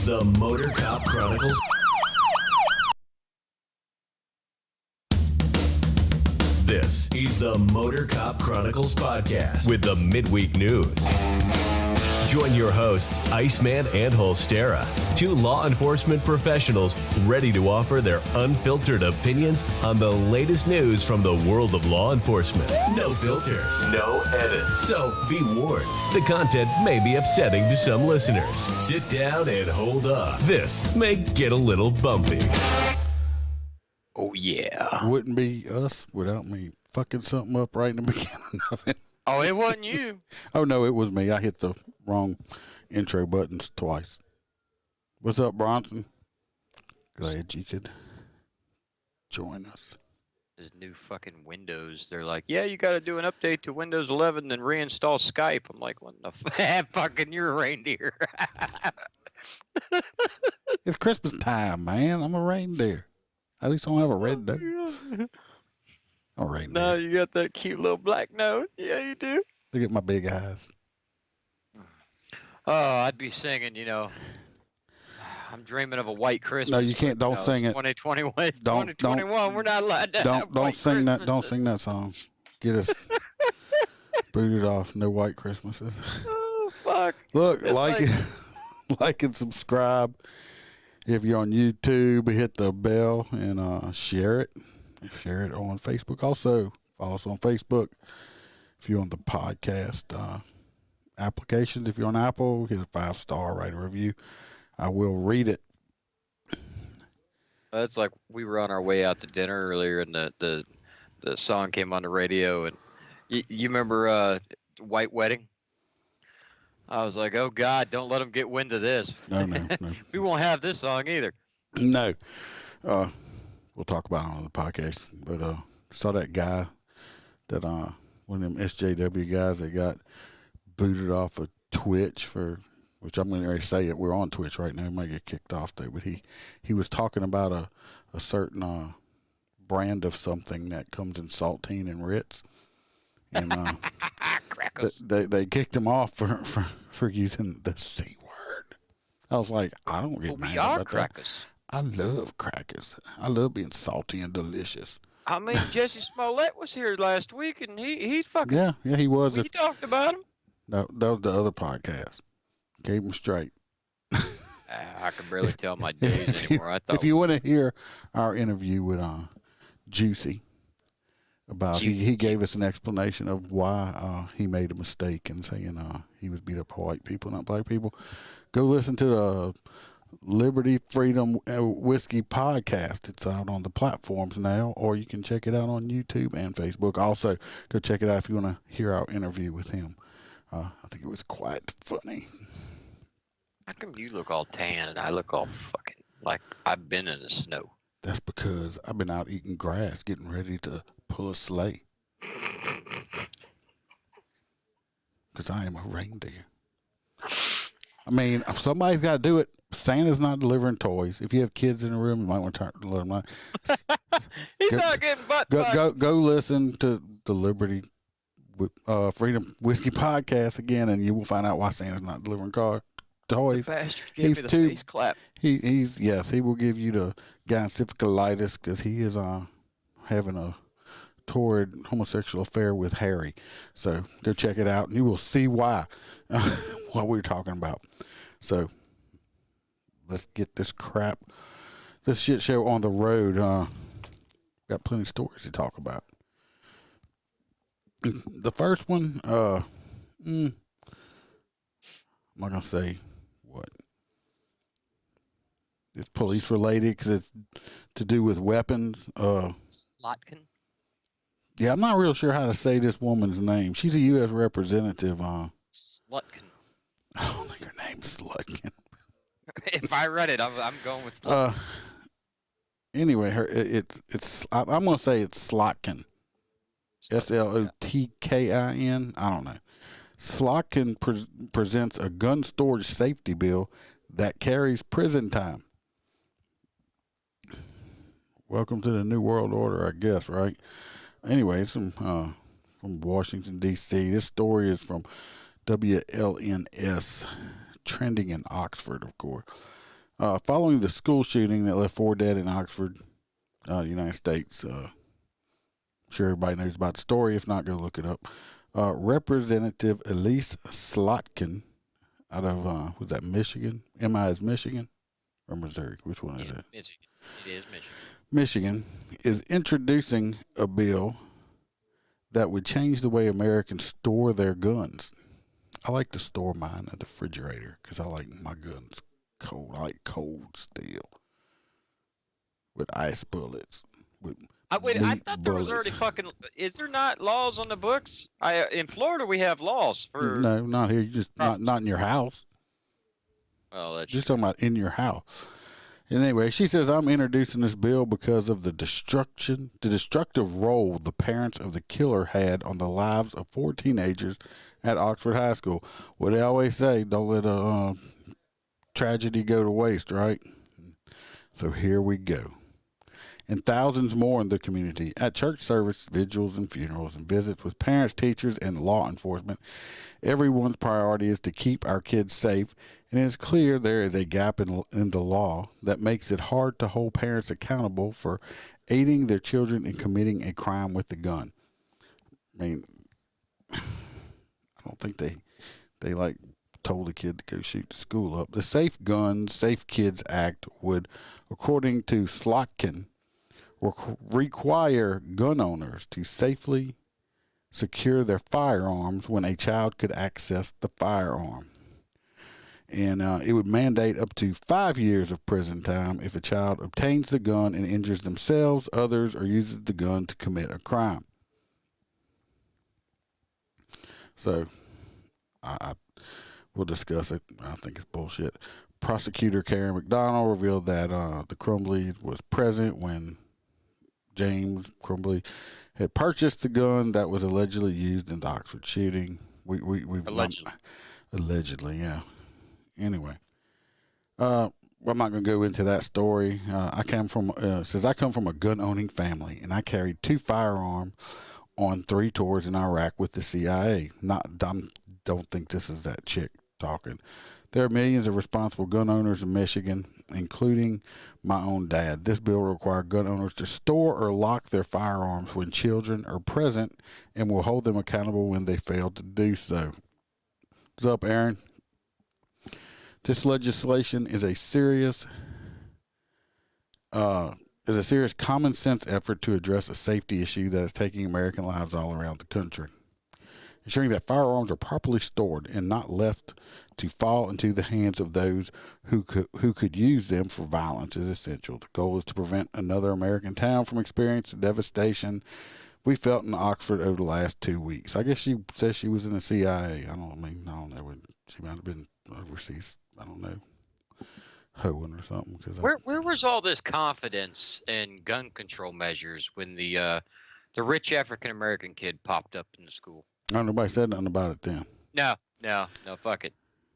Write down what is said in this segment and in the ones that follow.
is the Motor Cop Chronicles. This is the Motor Cop Chronicles podcast with the midweek news. Join your hosts, Iceman and Holstera, two law enforcement professionals ready to offer their unfiltered opinions on the latest news from the world of law enforcement. No filters, no edits. So be warned, the content may be upsetting to some listeners. Sit down and hold up. This may get a little bumpy. Oh, yeah. Wouldn't be us without me fucking something up right in the beginning of it. Oh, it wasn't you. Oh, no, it was me. I hit the wrong intro buttons twice. What's up, Bronson? Glad you could join us. There's new fucking Windows. They're like, yeah, you got to do an update to Windows 11 and reinstall Skype. I'm like, what the fucking you're a reindeer. It's Christmas time, man. I'm a reindeer. At least I don't have a red nose. I'm a reindeer. No, you got that cute little black nose. Yeah, you do. Look at my big eyes. Oh, I'd be singing, I'm dreaming of a white Christmas. No, you can't. Don't sing it. 2021. Don't. 2021. We're not allowed to. Don't sing that. Don't sing that song. Get us booted off. No white Christmases. Oh fuck! Look, like and subscribe. If you're on YouTube, hit the bell and share it. Share it on Facebook. Also, follow us on Facebook. If you're on the podcast applications, if you're on Apple, hit a 5-star, write a review. I will read it. That's like we were on our way out to dinner earlier, and the song came on the radio, and you remember White Wedding? I was like, oh God, don't let them get wind of this. No. We won't have this song either. No. We'll talk about it on the podcast. But saw that guy that one of them SJW guys that got booted off of Twitch for, which I'm going to say it. We're on Twitch right now. He might get kicked off though. But he was talking about a certain brand of something that comes in saltine and Ritz. And they kicked him off for using the C word. I was like, I don't get mad about crackers. That. I love crackers. I love being salty and delicious. I mean, Jesse Smollett was here last week, and he's fucking. Yeah, he was. You talked about him. No, that was the other podcast. Keep him straight. I can barely tell my days anymore. If you want to hear our interview with Juicy. About he gave us an explanation of why he made a mistake in saying he was beat up by white people, not black people. Go listen to the Liberty Freedom Whiskey podcast. It's out on the platforms now, or you can check it out on YouTube and Facebook. Also, go check it out if you want to hear our interview with him. I think it was quite funny. How come you look all tan and I look all fucking like I've been in the snow? That's because I've been out eating grass, getting ready to pull a sleigh. Because I am a reindeer. I mean, if somebody's got to do it. Santa's not delivering toys. If you have kids in the room, you might want to let them know. He's not getting butt. Go listen to the Liberty Freedom Whiskey podcast again, and you will find out why Santa's not delivering toys. He's too face clap. He will give you the encephalitis because he is having a torrid homosexual affair with Harry. So go check it out, and you will see why what we're talking about. So let's get this shit show on the road. Got plenty of stories to talk about. The first one, I'm not gonna say what. It's police related because it's to do with weapons. Slotkin. Yeah, I'm not real sure how to say this woman's name. She's a U.S. representative. Slotkin. I don't think her name's Slotkin. If I read it, I'm going with Slotkin. Anyway, I'm gonna say it's Slotkin. Slotkin. I don't know. Slotkin presents a gun storage safety bill that carries prison time. Welcome to the New World Order, I guess, right? Anyway, it's from Washington, D.C. This story is from WLNS, trending in Oxford, of course. Following the school shooting that left 4 dead in Oxford, United States, I'm sure everybody knows about the story. If not, go look it up. Representative Elissa Slotkin out of, was that Michigan? MI is Michigan or Missouri? Which one is it? Michigan. It is Michigan. Michigan is introducing a bill that would change the way Americans store their guns. I like to store mine at the refrigerator because I like my guns cold. I like cold steel with ice bullets. I thought there was already fucking. Is there not laws on the books? In Florida we have laws for. No, not here. You just not in your house. Oh, that's just talking about in your house. And anyway, she says, I'm introducing this bill because of the destructive role the parents of the killer had on the lives of 4 teenagers at Oxford High School. What they always say, don't let a tragedy go to waste, right? So here we go. And thousands more in the community at church service, vigils, and funerals, and visits with parents, teachers, and law enforcement. Everyone's priority is to keep our kids safe, and it is clear there is a gap in the law that makes it hard to hold parents accountable for aiding their children in committing a crime with a gun. I mean, I don't think they like told the kid to go shoot the school up. The Safe Guns, Safe Kids Act would, according to Slotkin, require gun owners to safely secure their firearms when a child could access the firearm. And it would mandate up to 5 years of prison time if a child obtains the gun and injures themselves, others, or uses the gun to commit a crime. So, we'll discuss it. I think it's bullshit. Prosecutor Karen McDonald revealed that the Crumbly was present when James Crumbly had purchased the gun that was allegedly used in the Oxford shooting. We've allegedly, yeah. Anyway, I'm not going to go into that story. I come from a gun-owning family, and I carried 2 firearms on 3 tours in Iraq with the CIA. Don't think this is that chick talking. There are millions of responsible gun owners in Michigan, including my own dad. This bill will require gun owners to store or lock their firearms when children are present and will hold them accountable when they fail to do so. What's up, Aaron? This legislation is a serious common sense effort to address a safety issue that is taking American lives all around the country. Ensuring that firearms are properly stored and not left to fall into the hands of those who could use them for violence is essential. The goal is to prevent another American town from experiencing the devastation we felt in Oxford over the last 2 weeks. I guess she says she was in the CIA. I don't know. She might have been overseas. I don't know. Hoeing or something. Where was all this confidence in gun control measures when the rich African American kid popped up in the school? Nobody said nothing about it then. No, fuck it.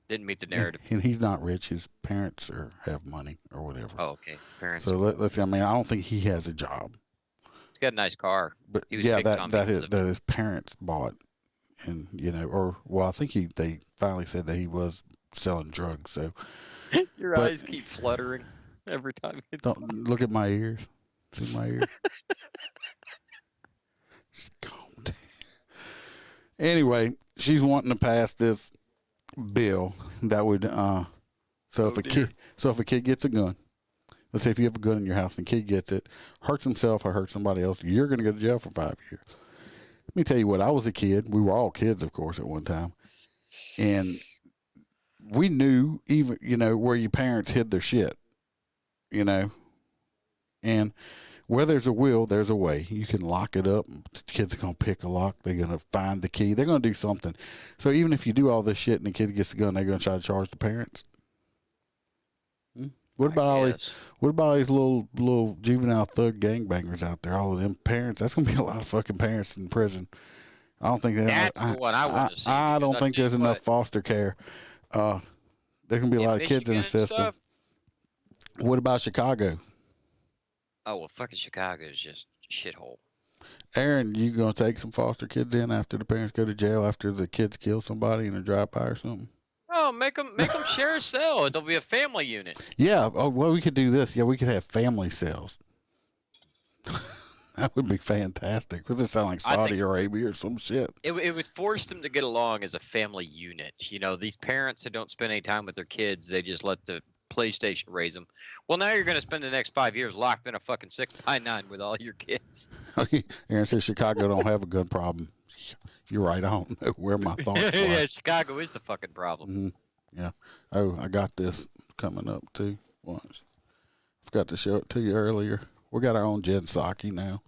Didn't meet the narrative. And he's not rich. His parents have money or whatever. Oh, okay. Parents. So let's see. I mean, I don't think he has a job. He's got a nice car. But yeah, that his parents bought, and I think they finally said that he was selling drugs. So your eyes keep fluttering every time. Don't look at my ears. See my ears. Anyway, she's wanting to pass this bill that would if a kid gets a gun, let's say if you have a gun in your house and a kid gets it, hurts himself or hurts somebody else, you're going to go to jail for 5 years. Let me tell you what, I was a kid. We were all kids, of course, at one time. And we knew even, where your parents hid their shit, and where there's a will, there's a way. You can lock it up. The kids are going to pick a lock. They're going to find the key. They're going to do something. So even if you do all this shit and the kid gets the gun, they're going to try to charge the parents. What about all these little juvenile thug gangbangers out there? All of them parents. That's going to be a lot of fucking parents in prison. I don't think that's the one I want to see. I don't think there's enough foster care. There's going to be a lot of kids in the system. Stuff. What about Chicago? Oh, well, fucking Chicago is just a shithole. Aaron, you going to take some foster kids in after the parents go to jail after the kids kill somebody in a drive-by or something? Oh, make them share a cell. It'll be a family unit. Yeah. Oh, well, we could do this. Yeah, we could have family cells. That would be fantastic. Does it sound like Saudi Arabia or some shit? It would force them to get along as a family unit. You know, these parents that don't spend any time with their kids, they just let the PlayStation raise them. Well, now you're going to spend the next 5 years locked in a fucking 6x9 with all your kids. Aaron says Chicago don't have a gun problem. You're right. I don't know where my thoughts were. Yeah, Chicago is the fucking problem. Mm-hmm. Yeah. Oh, I got this coming up too. Watch. Forgot to show it to you earlier. We got our own Jen Psaki now.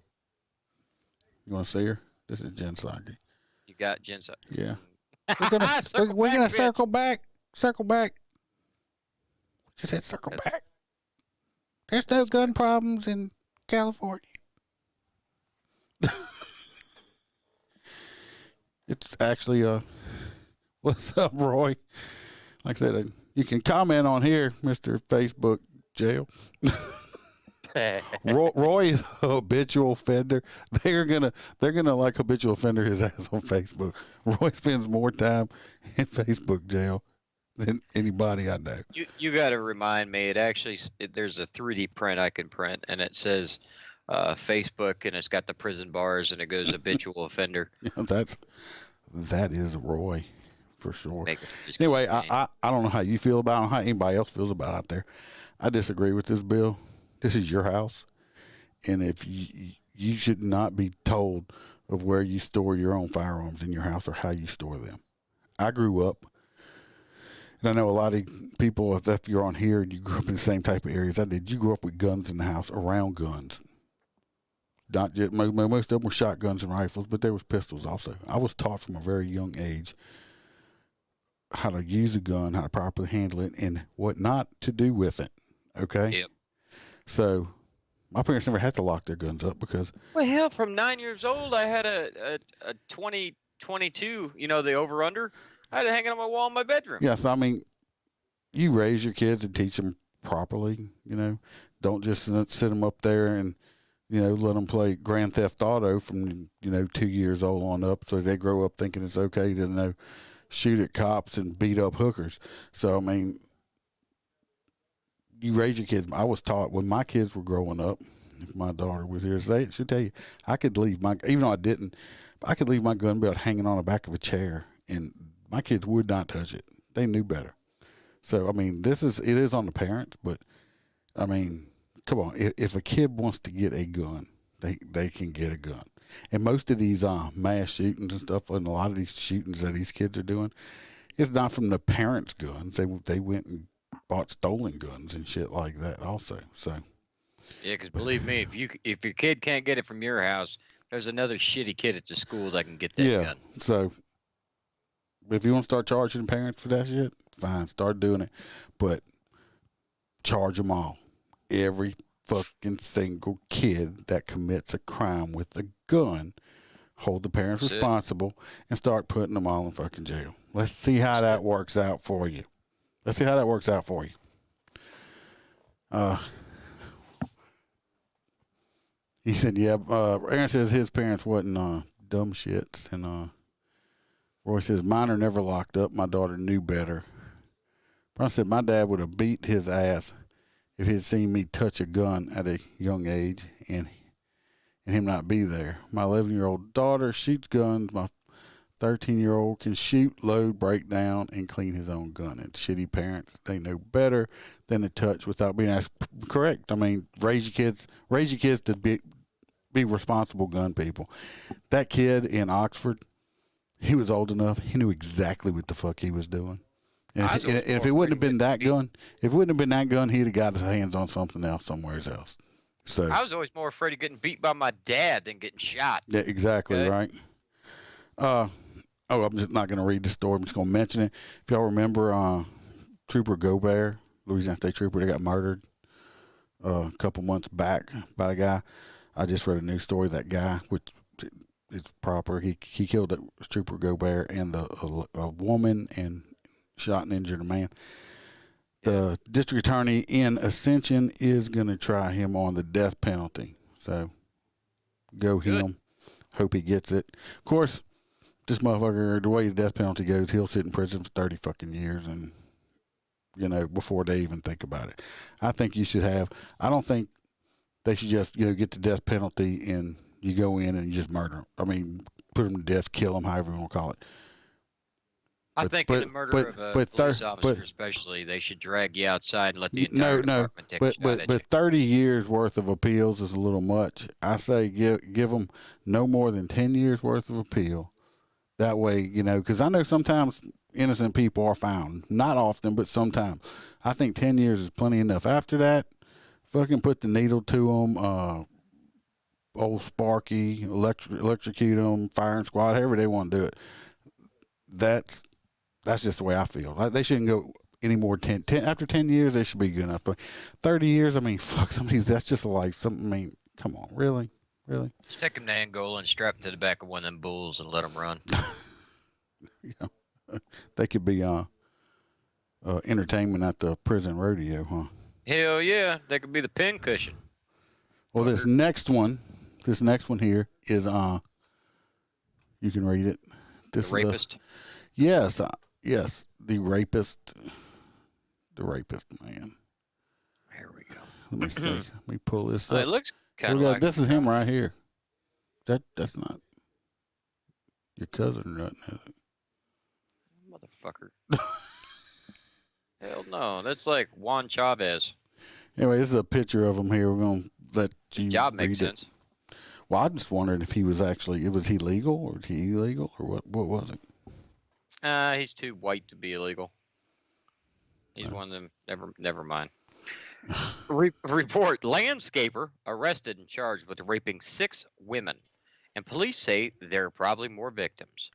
You want to see her? This is Jen Psaki. You got Jen Psaki. Yeah. We're gonna circle back. Circle back. Just said circle back. There's no gun problems in California. It's actually what's up, Roy? Like I said, you can comment on here, Mr. Facebook Jail. Roy is a habitual offender. They're gonna like habitual offender his ass on Facebook. Roy spends more time in Facebook jail than anybody I know. You got to remind me. There's a 3D print I can print, and it says Facebook, and it's got the prison bars, and it goes habitual offender. Yeah, that is Roy for sure. Anyway, I don't know how you feel about it, how anybody else feels about it out there. I disagree with this bill. This is your house, and if you should not be told of where you store your own firearms in your house or how you store them. I grew up, and I know a lot of people, if you're on here and you grew up in the same type of areas I did, you grew up with guns in the house, around guns. Not just, most of them were shotguns and rifles, but there was pistols also. I was taught from a very young age how to use a gun, how to properly handle it, and what not to do with it. Okay? Yep. So my parents never had to lock their guns up because... Well, hell, from 9 years old, I had a 2022, you know, the over-under. I had it hanging on my wall in my bedroom. Yes, I mean, you raise your kids and teach them properly, you know. Don't just sit them up there and, you know, let them play Grand Theft Auto from, 2 years old on up so they grow up thinking it's okay to, shoot at cops and beat up hookers. So, I mean... You raise your kids. I was taught when my kids were growing up, if my daughter was here, she'd tell you, I could leave even though I didn't, I could leave my gun belt hanging on the back of a chair and my kids would not touch it. They knew better. So, I mean, it is on the parents, but I mean, come on. If a kid wants to get a gun, they can get a gun. And most of these mass shootings and stuff, and a lot of these shootings that these kids are doing, it's not from the parents' guns. They went and bought stolen guns and shit like that also. So yeah, because believe me, if your kid can't get it from your house, there's another shitty kid at the school that can get that gun. So if you want to start charging parents for that shit, fine, start doing it, but charge them all. Every fucking single kid that commits a crime with a gun, hold the parents responsible and start putting them all in fucking jail. Let's see how that works out for you. He said, yeah, Aaron says his parents wasn't dumb shits. And Roy says, mine are never locked up. My daughter knew better. Brian said, my dad would have beat his ass if he'd seen me touch a gun at a young age and him not be there. My 11-year-old daughter shoots guns. My 13-year-old can shoot, load, break down, and clean his own gun. And shitty parents, they know better than to touch without being asked. Correct. I mean, raise your kids to be responsible gun people. That kid in Oxford, he was old enough. He knew exactly what the fuck he was doing. And if it wouldn't have been that gun, he'd have got his hands on something else somewhere else. So I was always more afraid of getting beat by my dad than getting shot. Yeah, exactly. Okay. Right. I'm just not going to read the story. I'm just going to mention it. If y'all remember, Trooper Gobert, Louisiana State Trooper, they got murdered a couple months back by a guy. I just read a news story. That guy, which is proper, he killed Trooper Gobert and a woman and shot and injured a man. The district attorney in Ascension is going to try him on the death penalty. So go him. Hope he gets it. Of course, this motherfucker, the way the death penalty goes, he'll sit in prison for 30 fucking years, and before they even think about it. I think you should have. I don't think they should just get the death penalty and you go in and you just murder them. I mean, put them to death, kill them, however you want to call it. I think in the murder of a police officer, especially, they should drag you outside and let the entire department take a shot at you. But 30 years worth of appeals is a little much. I say give them no more than 10 years worth of appeal. That way, because I know sometimes innocent people are found. Not often, but sometimes. I think 10 years is plenty enough. After that, fucking put the needle to them. Old Sparky, electrocute them, firing squad, however they want to do it. That's just the way I feel. They shouldn't go any more 10. After 10 years, they should be good enough. But 30 years, I mean, fuck, that's just like something. I mean, come on, really? Just take them to Angola and strap them to the back of one of them bulls and let them run. Yeah. They could be entertainment at the prison rodeo, huh? Hell yeah, they could be the pin cushion. Well, this next one here is you can read it. This the rapist. Yes, the rapist. The rapist, man. Here we go. Let me see. Let me pull this up. It looks kind of like... This is him right here. That's not your cousin or nothing, is it? Motherfucker. Hell no. That's like Juan Chavez. Anyway, this is a picture of him here. We're going to let you Job read makes sense. Well, I just wondered if he was he legal or is he illegal or what was it? He's too white to be illegal. He's one of them. Never mind. Report: landscaper arrested and charged with raping 6 women, and police say there are probably more victims.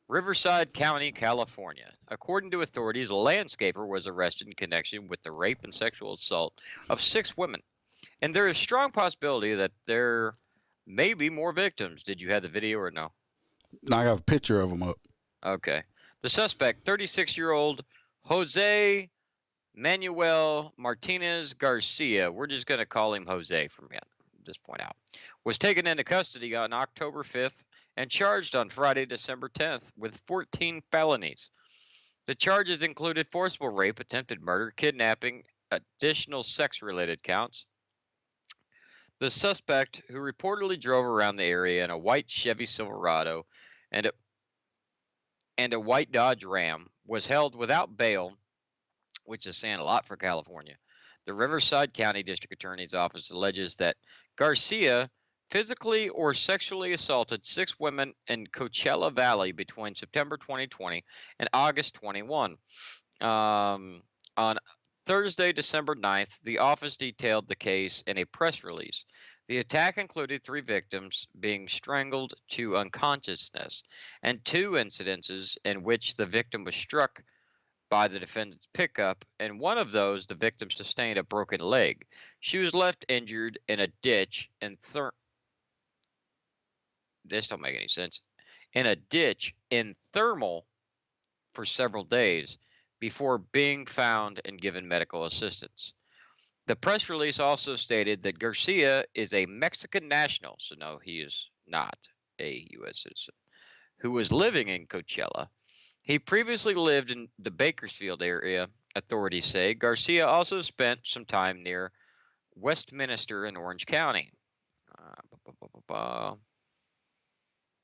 Riverside County, California. According to authorities, a landscaper was arrested in connection with the rape and sexual assault of 6 women, and there is strong possibility that there may be more victims. Did you have the video or no? No, I got a picture of him up. Okay. The suspect, 36-year-old Jose Manuel Martinez Garcia, we're just going to call him Jose from this point out, was taken into custody on October 5th and charged on Friday, December 10th with 14 felonies. The charges included forcible rape, attempted murder, kidnapping, additional sex-related counts. The suspect, who reportedly drove around the area in a white Chevy Silverado and a white Dodge Ram, was held without bail, which is saying a lot for California. The Riverside County District Attorney's Office alleges that Garcia physically or sexually assaulted 6 women in Coachella Valley between September 2020 and August 21. On Thursday, December 9th, the office detailed the case in a press release. The attack included 3 victims being strangled to unconsciousness and 2 incidences in which the victim was struck by the defendant's pickup, and one of those, the victim sustained a broken leg. She was left injured in a ditch in this don't make any sense. In a ditch in Thermal for several days before being found and given medical assistance. The press release also stated that Garcia is a Mexican national, so no, he is not a U.S. citizen, who was living in Coachella. He previously lived in the Bakersfield area, authorities say. Garcia also spent some time near Westminster in Orange County,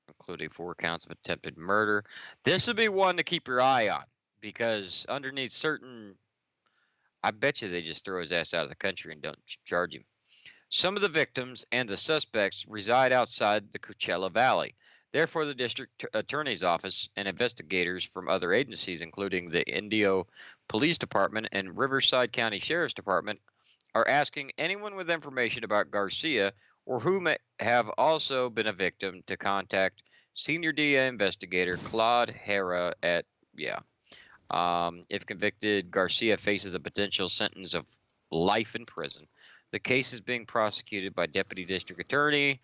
including 4 counts of attempted murder. This would be one to keep your eye on, because underneath certain... I bet you they just throw his ass out of the country and don't charge him. Some of the victims and the suspects reside outside the Coachella Valley. Therefore, the district attorney's office and investigators from other agencies, including the Indio Police Department and Riverside County Sheriff's Department, are asking anyone with information about Garcia or who may have also been a victim to contact Senior DA investigator Claude Hera at, if convicted, Garcia faces a potential sentence of life in prison. The case is being prosecuted by Deputy District Attorney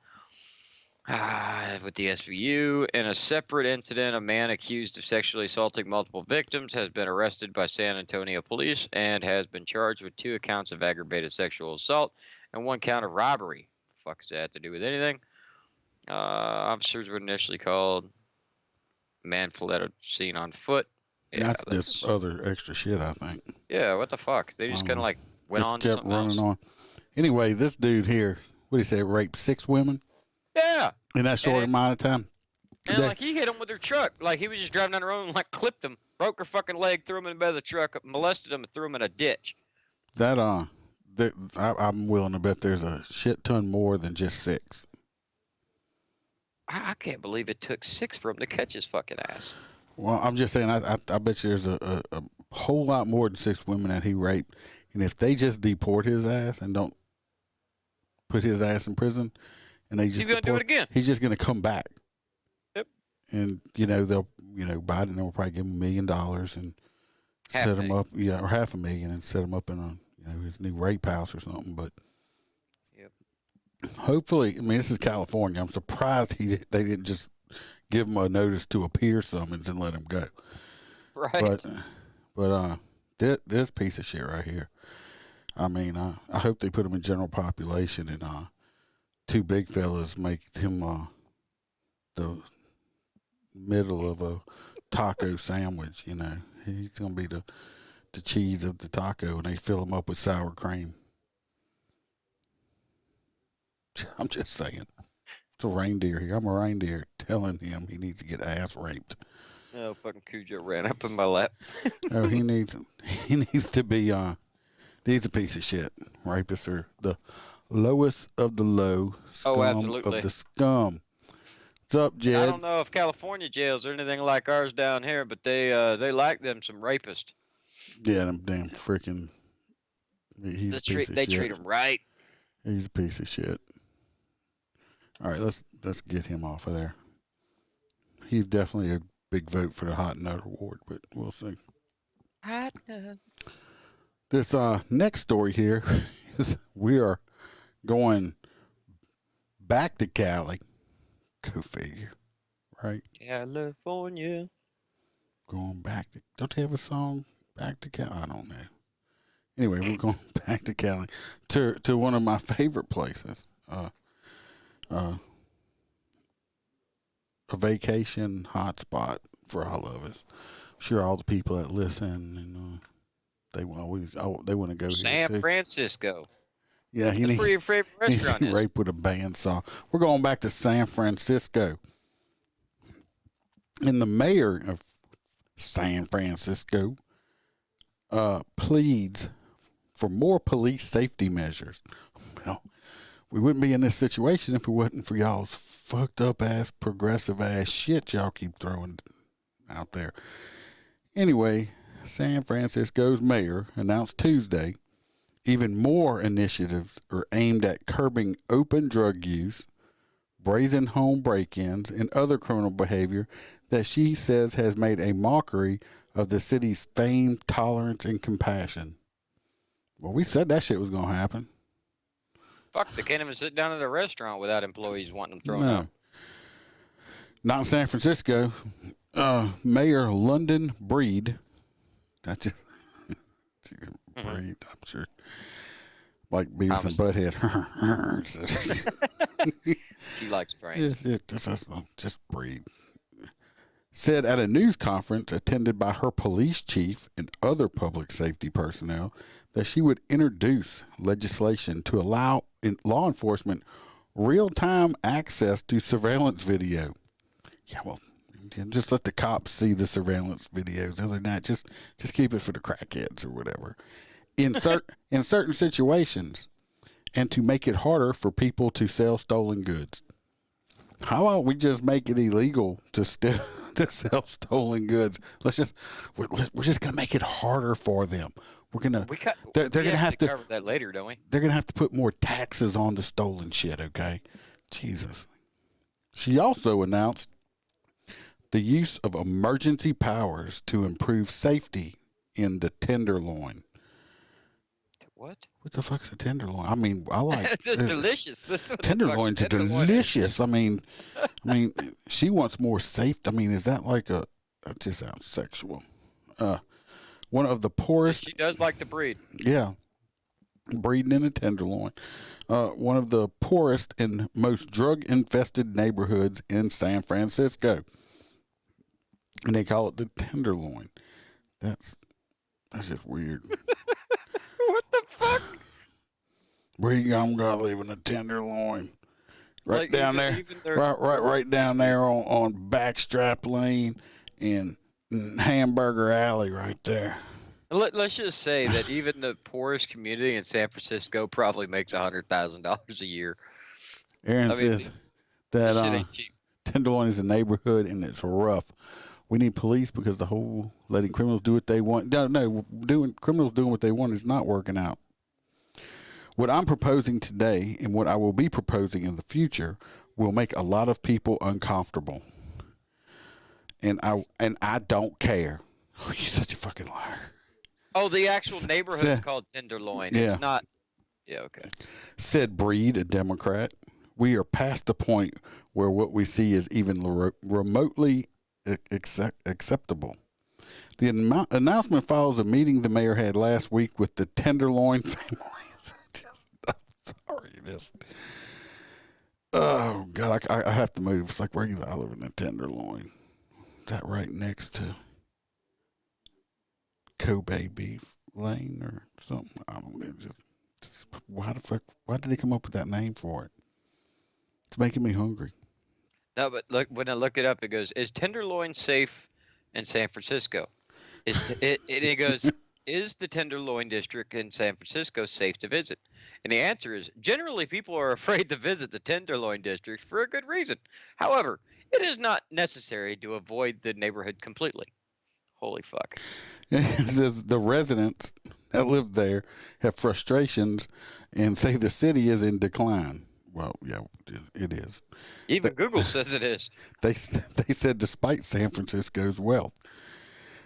with the SVU. In a separate incident, a man accused of sexually assaulting multiple victims has been arrested by San Antonio police and has been charged with 2 counts of aggravated sexual assault and 1 count of robbery. The fuck does that have to do with anything? Officers were initially called. Man fled a scene on foot. Yeah, that's other extra shit, I think. Yeah, what the fuck? They just kind of like went Just on to kept something running else. on. Anyway, this dude here, what did he say, raped 6 women Yeah. in that short amount of time? And like he hit them with their truck. Like he was just driving down the road and like clipped them, broke her fucking leg, threw them in the bed of the truck, molested them, and threw them in a ditch. I'm willing to bet there's a shit ton more than just 6. I can't believe it took 6 for him to catch his fucking ass. Well, I'm just saying, I bet you there's a whole lot more than 6 women that he raped. And if they just deport his ass and don't put his ass in prison, and they just he's gonna do it again. He's just gonna come back. Yep. And Biden will probably give him $1 million and set him up, or $500,000 and set him up in his new rape house or something. But hopefully, I mean, this is California. I'm surprised they didn't just give him a notice to appear summons and let him go. Right. But this piece of shit right here. I mean, I hope they put him in general population and 2 big fellas make him the middle of a taco sandwich. He's gonna be the cheese of the taco, and they fill him up with sour cream. I'm just saying. It's a reindeer here. I'm a reindeer telling him he needs to get ass raped. Oh, fucking Cujo ran up in my lap. Oh, he needs to be he's a piece of shit. Rapists are the lowest of the low, scum of the scum. What's up, Jed? I don't know if California jails are anything like ours down here, but they like them some rapists. Yeah, them damn freaking. He's a piece of shit. They treat him right. He's a piece of shit. All right, let's get him off of there. He's definitely a big vote for the Hot Nut Award, but we'll see. Hot nuts. This next story here is we are going back to Cali. Go figure, right? California. Going back to. Don't they have a song? Back to Cali? I don't know. Anyway, we're going back to Cali to one of my favorite places. A vacation hotspot for all of us. I'm sure all the people that listen and they want to go San here too. Francisco. Yeah, That's where your favorite restaurant is. Rape with a bandsaw. We're going back to San Francisco. And the mayor of San Francisco pleads for more police safety measures. Well, we wouldn't be in this situation if it wasn't for y'all's fucked up ass, progressive ass shit y'all keep throwing out there. Anyway, San Francisco's mayor announced Tuesday even more initiatives are aimed at curbing open drug use, brazen home break-ins, and other criminal behavior that she says has made a mockery of the city's fame, tolerance, and compassion. Well, we said that shit was going to happen. Fuck, they can't even sit down at a restaurant without employees wanting them thrown out. Not in San Francisco. Mayor London Breed, that's just Breed, I'm sure. Like Beavis and Butthead. She likes brains. Just Breed. Said at a news conference attended by her police chief and other public safety personnel that she would introduce legislation to allow law enforcement real-time access to surveillance video. Yeah, well, just let the cops see the surveillance videos. Other than that, just keep it for the crackheads or whatever. In certain situations, and to make it harder for people to sell stolen goods. How about we just make it illegal to sell stolen goods? We're just gonna make it harder for them. They're gonna have to cover that later, don't we? They're gonna have to put more taxes on the stolen shit. Okay, Jesus. She also announced the use of emergency powers to improve safety in the Tenderloin. What? What the fuck's a tenderloin? I mean, I like it's delicious. Tenderloins are delicious. I mean, she wants more safe. I mean, is that like that just sounds sexual. One of the poorest. She does like to breed. Yeah, breeding in a tenderloin. One of the poorest and most drug-infested neighborhoods in San Francisco, and they call it the Tenderloin. That's That's just weird. What the fuck? Where you gonna live in the Tenderloin? Right Like, down there, even their, right down there on Backstrap Lane in Hamburger Alley, right there. let's just say that even the poorest community in San Francisco probably makes $100,000 a year. Aaron I mean, says this shit that ain't cheap. Tenderloin is a neighborhood and it's rough. We need police because the whole letting criminals do what they want. No, criminals doing what they want is not working out. What I'm proposing today and what I will be proposing in the future will make a lot of people uncomfortable. And I don't care. Oh, you're such a fucking liar. Oh, the actual neighborhood is called Tenderloin. Yeah. It's not. Yeah, okay. Said Breed, a Democrat. We are past the point where what we see is even remotely acceptable. The announcement follows a meeting the mayor had last week with the Tenderloin family. Oh, God, I have to move. It's like, where I live in the Tenderloin. Is that right next to Kobe Beef Lane or something? I don't know. Just why did they come up with that name for it? It's making me hungry. No, but look, when I look it up, it goes, is Tenderloin safe in San Francisco? It goes, is the Tenderloin district in San Francisco safe to visit? And the answer is, generally people are afraid to visit the Tenderloin district for a good reason. However, it is not necessary to avoid the neighborhood completely. Holy fuck. It says the residents that live there have frustrations and say the city is in decline. Well, yeah, it is. Even Google says it is. They said despite San Francisco's wealth,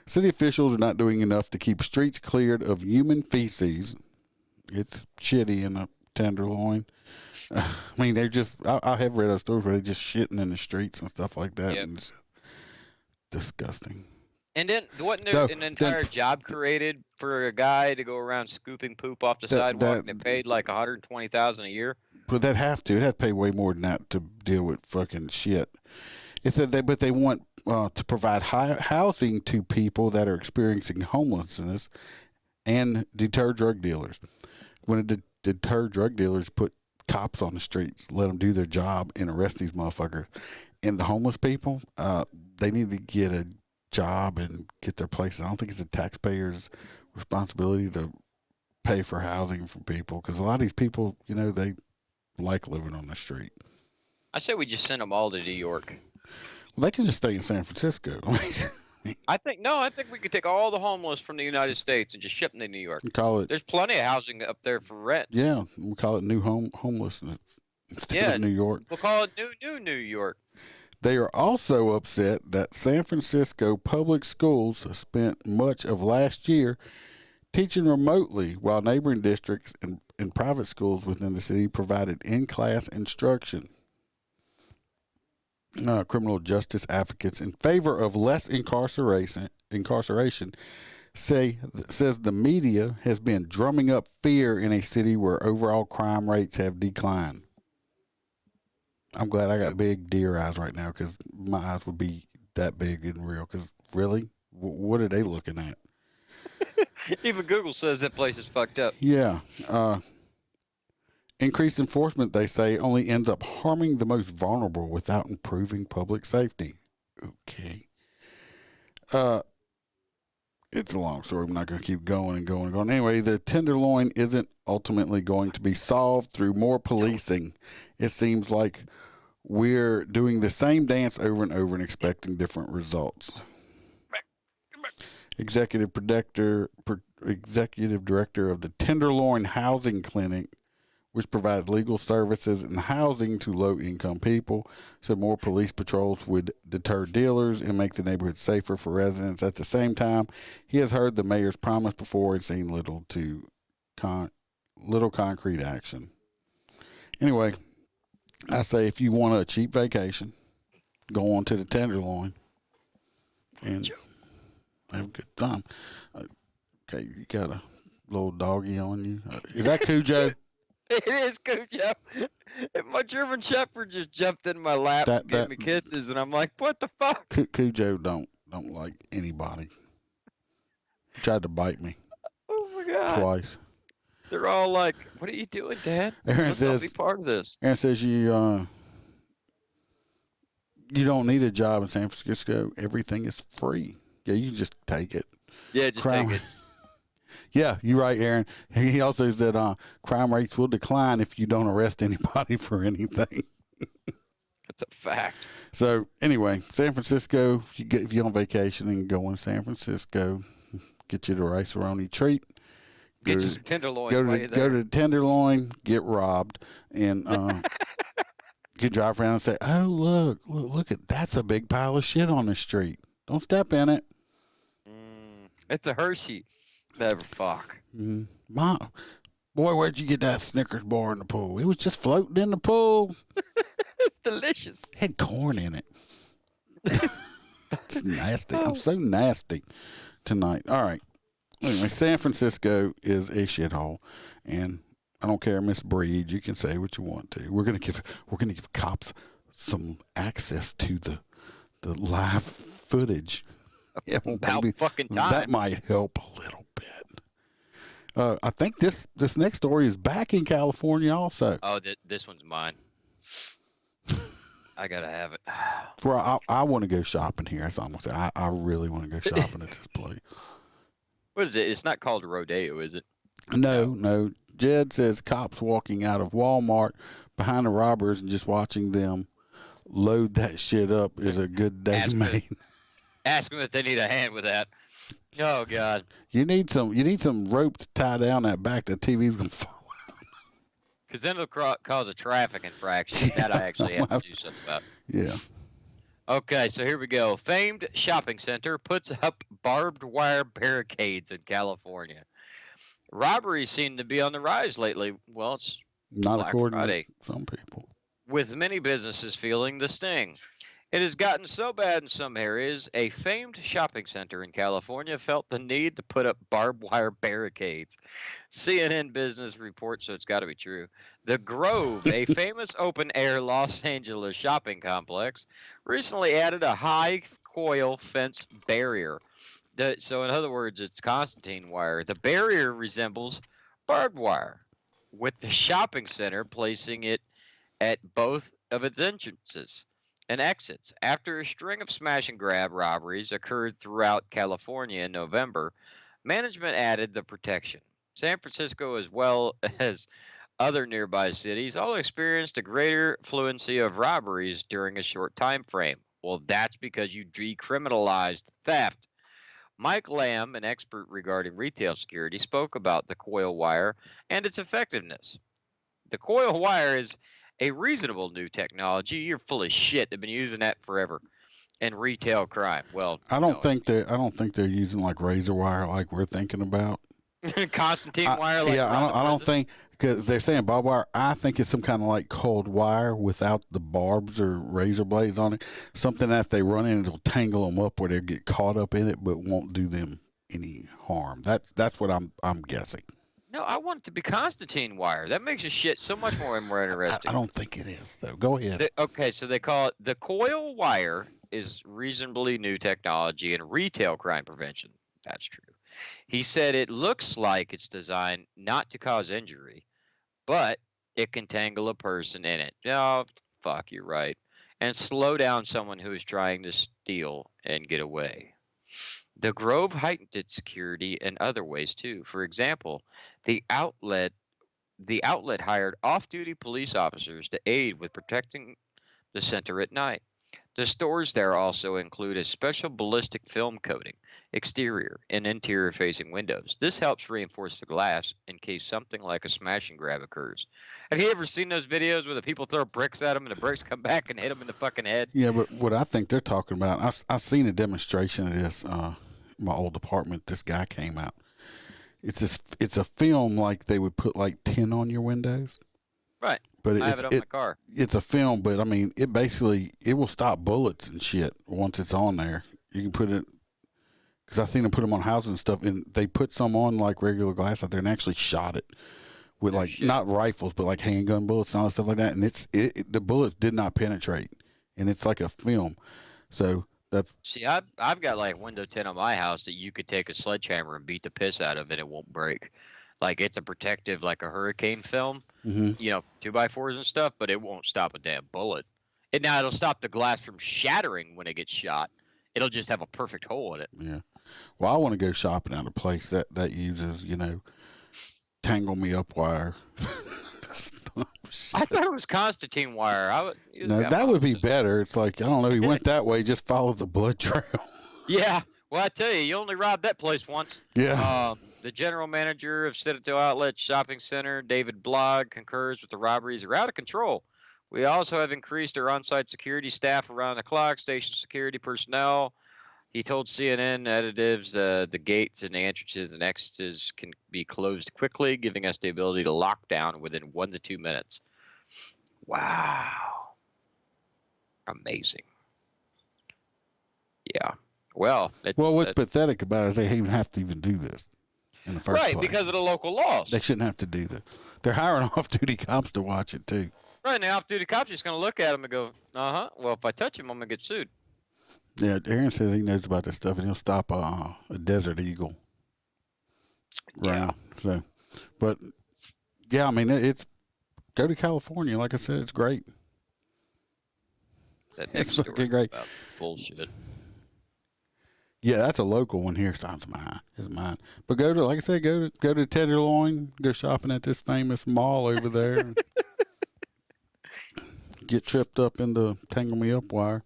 city officials are not doing enough to keep streets cleared of human feces. It's shitty in a Tenderloin. I mean, they're just, I have read stories where they're just shitting in the streets and stuff like that. Yep. And it's disgusting. And then wasn't there an entire job created for a guy to go around scooping poop off the sidewalk and it paid like $120,000 a year? But they'd have to. It'd have to pay way more than that to deal with fucking shit. It said they want to provide housing to people that are experiencing homelessness and deter drug dealers. When it deter drug dealers, put cops on the streets, let them do their job, and arrest these motherfuckers. And the homeless people, they need to get a job and get their places. I don't think it's the taxpayers' responsibility to pay for housing for people because a lot of these people, they like living on the street. I say we just send them all to New York. Well, they can just stay in San Francisco. I think we could take all the homeless from the United States and just ship them to New York. There's plenty of housing up there for rent. Yeah, we call it new homelessness instead of New York. We'll call it New York. They are also upset that San Francisco public schools spent much of last year teaching remotely while neighboring districts and private schools within the city provided in-class instruction. Criminal justice advocates in favor of less incarceration says the media has been drumming up fear in a city where overall crime rates have declined. I'm glad I got big deer eyes right now because my eyes would be that big and real. Because really, what are they looking at? Even Google says that place is fucked up. Yeah. Increased enforcement, they say, only ends up harming the most vulnerable without improving public safety. Okay. It's a long story. I'm not going to keep going and going and going. Anyway, the Tenderloin isn't ultimately going to be solved through more policing. It seems like we're doing the same dance over and over and expecting different results. Executive director of the Tenderloin Housing Clinic, which provides legal services and housing to low-income people, said more police patrols would deter dealers and make the neighborhood safer for residents. At the same time, he has heard the mayor's promise before and seen little concrete action. Anyway, I say if you want a cheap vacation, go on to the Tenderloin and have a good time. Okay, you got a little doggy on you. Is that Cujo? It is Cujo. My German Shepherd just jumped in my lap and gave me kisses, and I'm like, what the fuck? Cujo don't like anybody. He tried to bite me Oh my God. twice. They're all like, "What are you doing, Dad? Aaron Let's not be says, part of this." you don't need a job in San Francisco. Everything is free. Yeah, you just take it. Yeah, just Crime- take it. Yeah, you're right, Aaron. He also said crime rates will decline if you don't arrest anybody for anything. That's a fact. So anyway, San Francisco. If you're on vacation and go in San Francisco, get you the rice-a-roni treat. Get you some tenderloins. Go while to you're go there. to the Tenderloin, get robbed, and you can drive around and say, "Oh, look at that's a big pile of shit on the street. Don't step in it." It's a Hershey. Never fuck. Mom, boy, where'd you get that Snickers bar in the pool? It was just floating in the pool. It's delicious. Had corn in it. It's nasty. I'm so nasty tonight. All right. Anyway, San Francisco is a shithole, and I don't care, Miss Breed. You can say what you want to. We're gonna give cops some access to the live footage. Yeah, well, About maybe fucking time. that might help a little bit. I think this next story is back in California also. Oh, this one's mine. I gotta have it. Well, I want to go shopping here. That's all I'm gonna say. I really want to go shopping at this place. What is it? It's not called a rodeo, is it? No. Jed says cops walking out of Walmart behind the robbers and just watching them load that shit up is a good day made. Ask them if they need a hand with that. Oh God. You need some rope to tie down that back. The TV's gonna fall out. Because then it'll cause a traffic infraction that I actually have to do something about. Yeah. Okay, so here we go. Famed shopping center puts up barbed wire barricades in California. Robberies seem to be on the rise lately. Well, it's Not Black according Friday. to some people. With many businesses feeling the sting. It has gotten so bad in some areas, a famed shopping center in California felt the need to put up barbed wire barricades. CNN Business reports, so it's got to be true. The Grove, a famous open-air Los Angeles shopping complex, recently added a high coil fence barrier. So in other words, it's Constantine wire. The barrier resembles barbed wire, with the shopping center placing it at both of its entrances and exits. After a string of smash and grab robberies occurred throughout California in November, management added the protection. San Francisco, as well as other nearby cities, all experienced a greater fluency of robberies during a short time frame. Well, that's because you decriminalized theft. Mike Lamb, an expert regarding retail security, spoke about the coil wire and its effectiveness. The coil wire is a reasonable new technology. You're full of shit. They've been using that forever. And retail crime. Well, I don't think they're using like razor wire like we're thinking about. Constantine wire. Like I don't think, because they're saying barbed wire. I think it's some kind of like cold wire without the barbs or razor blades on it. Something that they run in, it'll tangle them up where they get caught up in it, but won't do them any harm. That's what I'm guessing. No, I want it to be Constantine wire. That makes the shit so much more interesting. I don't think it is though. Go ahead. Okay, so they call it the coil wire is reasonably new technology in retail crime prevention. That's true. He said it looks like it's designed not to cause injury, but it can tangle a person in it. Oh, fuck, you're right. And slow down someone who is trying to steal and get away. The Grove heightened its security in other ways too. For example, the outlet hired off-duty police officers to aid with protecting the center at night. The stores there also include a special ballistic film coating, exterior and interior facing windows. This helps reinforce the glass in case something like a smash and grab occurs. Have you ever seen those videos where the people throw bricks at them and the bricks come back and hit them in the fucking head? Yeah, but what I think they're talking about, I seen a demonstration of this. My old apartment, this guy came out. It's a film like they would put like tin on your windows. Right. But I have it on my car. It's a film, but I mean, it will stop bullets and shit once it's on there. You can put it, because I seen them put them on houses and stuff, and they put some on like regular glass out there and actually shot it with not rifles, but like handgun bullets and all that stuff like that. And the bullets did not penetrate, and it's like a film. So See, I've got like window tint on my house that you could take a sledgehammer and beat the piss out of, and it won't break. Like it's a protective, like a hurricane film, Mm-hmm. 2x4s and stuff, but it won't stop a damn bullet. It'll stop the glass from shattering when it gets shot. It'll just have a perfect hole in it. Yeah. Well, I want to go shopping at a place that uses, tangle me up wire. I thought it was Constantine wire. No, that would be better. It's like, I don't know, he went that way, just follow the blood trail. Yeah. Well, I tell you only robbed that place once. Yeah. The general manager of Citadel Outlet Shopping Center, David Blogg, concurs with the robberies are out of control. We also have increased our on-site security staff around the clock, station security personnel. He told CNN additives the gates and the entrances and exits can be closed quickly, giving us the ability to lock down within 1 to 2 minutes. Wow. Amazing. Yeah. Well, what's pathetic about it is they even have to even do this in the first place. Right, because of the local laws. They shouldn't have to do that. They're hiring off-duty cops to watch it, too. Right, and the off-duty cop's just going to look at him and go, well, if I touch him, I'm going to get sued. Yeah, Aaron says he knows about this stuff, and he'll stop a desert eagle. Yeah. Right. So, but, yeah, I mean, it's go to California. Like I said, it's great. It's fucking great. Bullshit. Yeah, that's a local one here. It's mine. It's mine. But go to Tenderloin. Go shopping at this famous mall over there. Get tripped up in the tangle me up wire.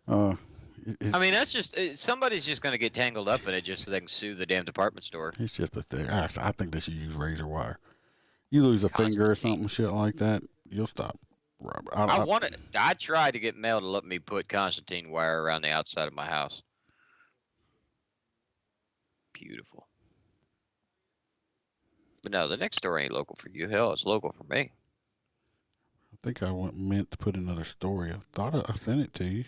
I mean, that's just somebody's just going to get tangled up in it just so they can sue the damn department store. It's just pathetic. I think they should use razor wire. You lose a finger or something, shit like that, you'll stop. I tried to get Mel to let me put Constantine wire around the outside of my house. Beautiful. But no, the next story ain't local for you. Hell, it's local for me. I think I meant to put another story. I thought I sent it to you.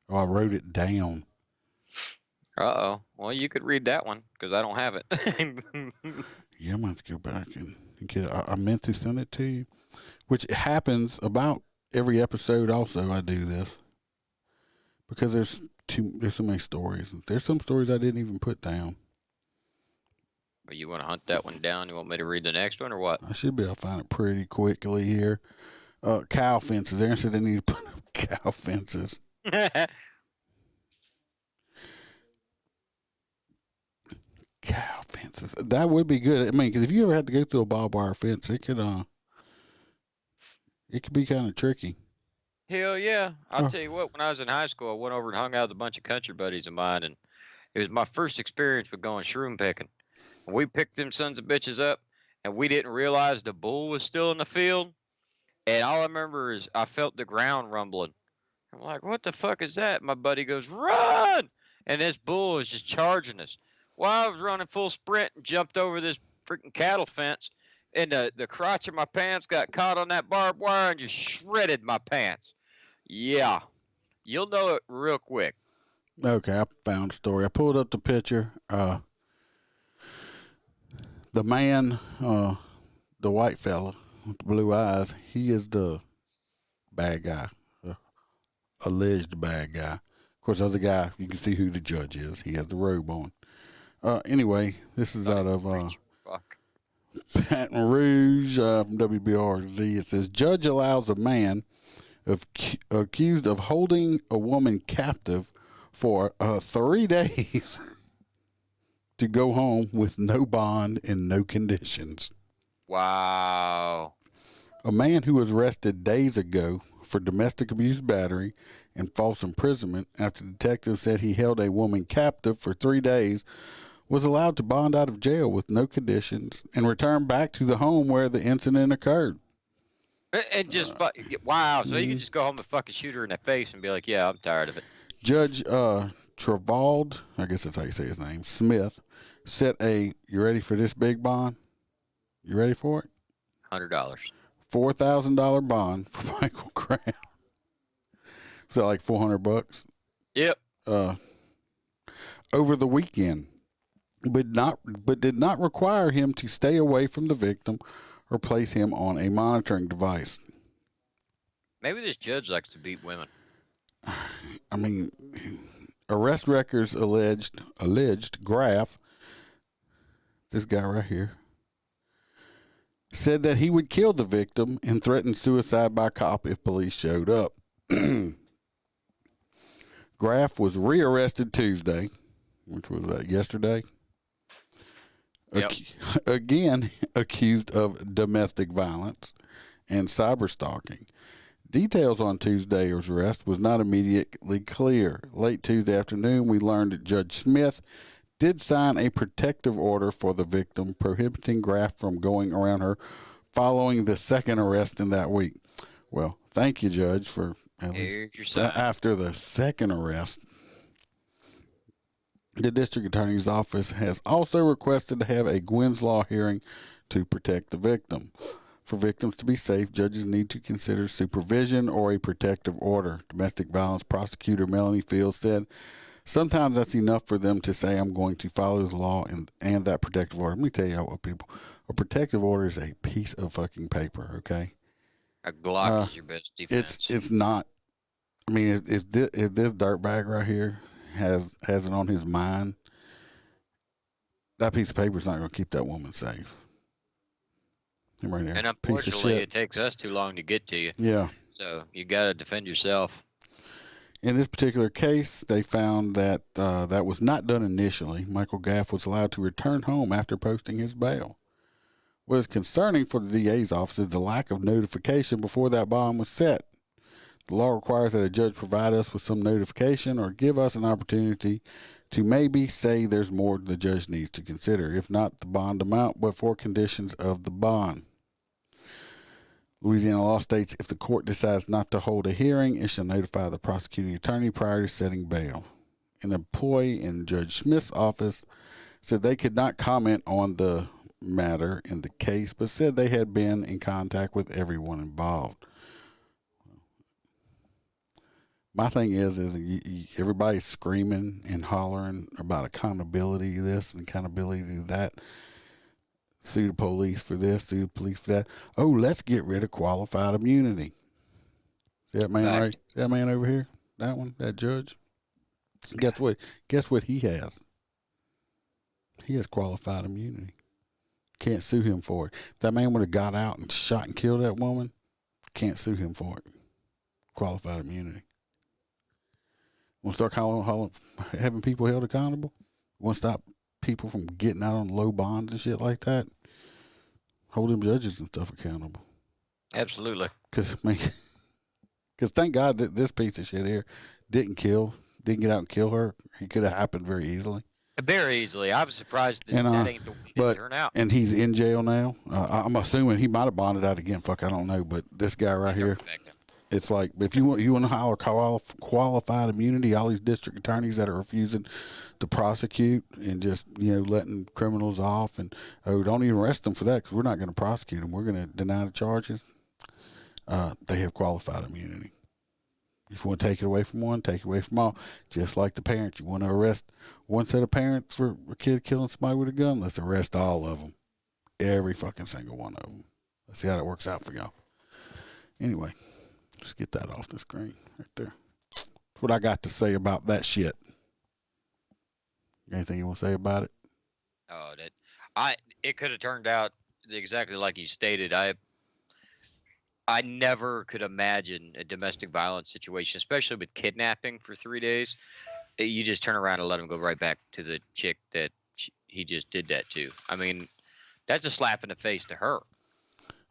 Oh, I wrote it down. Uh-oh. Well, you could read that one because I don't have it. Yeah, I'm going to have to go back and get it. I meant to send it to you, which happens about every episode also I do this because there's so many stories. There's some stories I didn't even put down. Well, you want to hunt that one down? You want me to read the next one or what? I should be able to find it pretty quickly here. Cow fences. Aaron said they need to put up cow fences. Cow fences. That would be good. I mean, because if you ever had to go through a barbed wire fence, it could be kind of tricky. Hell yeah. I'll tell you what, when I was in high school, I went over and hung out with a bunch of country buddies of mine, and it was my first experience with going shroom picking. And we picked them sons of bitches up, and we didn't realize the bull was still in the field. And all I remember is I felt the ground rumbling. I'm like, what the fuck is that? My buddy goes, run! And this bull is just charging us. Well, I was running full sprint and jumped over this freaking cattle fence, and the crotch of my pants got caught on that barbed wire and just shredded my pants. Yeah. You'll know it real quick. Okay, I found a story. I pulled up the picture. The man, the white fella with the blue eyes, he is the bad guy, alleged bad guy. Of course, the other guy, you can see who the judge is. He has the robe on. Anyway, this is out of Baton Rouge from WBRZ. It says, judge allows a man accused of holding a woman captive for 3 days to go home with no bond and no conditions. Wow. A man who was arrested days ago for domestic abuse battery and false imprisonment after detectives said he held a woman captive for 3 days was allowed to bond out of jail with no conditions and return back to the home where the incident occurred. And just, wow. So you can just go home and fucking shoot her in the face and be like, yeah, I'm tired of it. Judge Travald, I guess that's how you say his name, Smith, set you ready for this big bond? You ready for it? $100. $4,000 bond for Michael Crown. Was that like $400? Yep. Over the weekend, but did not require him to stay away from the victim or place him on a monitoring device. Maybe this judge likes to beat women. I mean, arrest records alleged Graff, this guy right here, said that he would kill the victim and threaten suicide by cop if police showed up. Graff was rearrested Tuesday, which was yesterday. Yep. Again, accused of domestic violence and cyber stalking. Details on Tuesday's arrest was not immediately clear. Late Tuesday afternoon, we learned that Judge Smith did sign a protective order for the victim, prohibiting Graff from going around her following the second arrest in that week. Well, thank you, Judge, for at least after the second arrest. The district attorney's office has also requested to have a Gwynn's Law hearing to protect the victim. For victims to be safe, judges need to consider supervision or a protective order. Domestic violence prosecutor Melanie Fields said, sometimes that's enough for them to say, I'm going to follow the law and that protective order. Let me tell you what, people, a protective order is a piece of fucking paper, okay? A Glock is your best defense. It's not. I mean, if this dirtbag right here has it on his mind, that piece of paper is not going to keep that woman safe. Right there. And unfortunately, it takes us too long to get to you. Yeah. So you got to defend yourself. In this particular case, they found that that was not done initially. Michael Graff was allowed to return home after posting his bail. What is concerning for the DA's office is the lack of notification before that bond was set. The law requires that a judge provide us with some notification or give us an opportunity to maybe say there's more the judge needs to consider, if not the bond amount, but for conditions of the bond. Louisiana law states if the court decides not to hold a hearing, it shall notify the prosecuting attorney prior to setting bail. An employee in Judge Smith's office said they could not comment on the matter in the case, but said they had been in contact with everyone involved. My thing is everybody's screaming and hollering about accountability to this and accountability to that. Sue the police for this, sue the police for that. Oh, let's get rid of qualified immunity. See that man right? See that man over here? That one? That judge? Guess what he has? He has qualified immunity. Can't sue him for it. If that man would have got out and shot and killed that woman, can't sue him for it. Qualified immunity. Want to start having people held accountable? Want to stop people from getting out on low bonds and shit like that? Hold them judges and stuff accountable. Absolutely. Because thank God that this piece of shit here didn't get out and kill her. He could have happened very easily. Very easily. I was surprised that ain't the way it turned out. And he's in jail now. I'm assuming he might have bonded out again. Fuck, I don't know. But this guy right here, it's like if you want to hire qualified immunity, all these district attorneys that are refusing to prosecute and just letting criminals off and don't even arrest them for that because we're not going to prosecute them. We're going to deny the charges. They have qualified immunity. If you want to take it away from one, take it away from all. Just like the parents. You want to arrest one set of parents for a kid killing somebody with a gun? Let's arrest all of them. Every fucking single one of them. Let's see how that works out for y'all. Anyway, just get that off the screen right there. That's what I got to say about that shit. Anything you want to say about it? Oh, it could have turned out exactly like you stated. I never could imagine a domestic violence situation, especially with kidnapping for 3 days. You just turn around and let him go right back to the chick that he just did that to. I mean, that's a slap in the face to her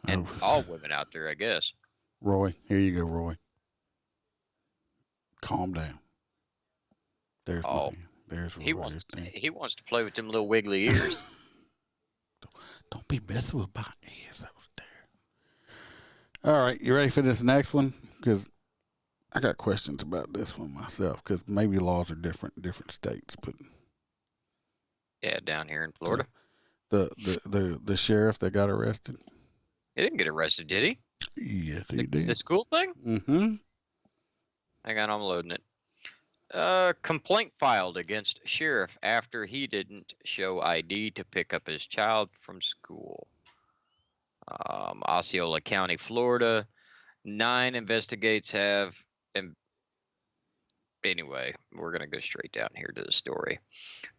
and all women out there, I guess. Roy, here you go, Roy. Calm down. There's Roy. He wants to play with them little wiggly ears. Don't be messing with my ears. That was there. All right, you ready for this next one? Because I got questions about this one myself. Because maybe laws are different in different states, but yeah, down here in Florida, the sheriff that got arrested. He didn't get arrested, did he? Yes, he did. The school thing? Mm-hmm. Hang on, I'm loading it. Complaint filed against sheriff after he didn't show ID to pick up his child from school. Osceola County, Florida. 9 investigators have Anyway, we're going to go straight down here to the story.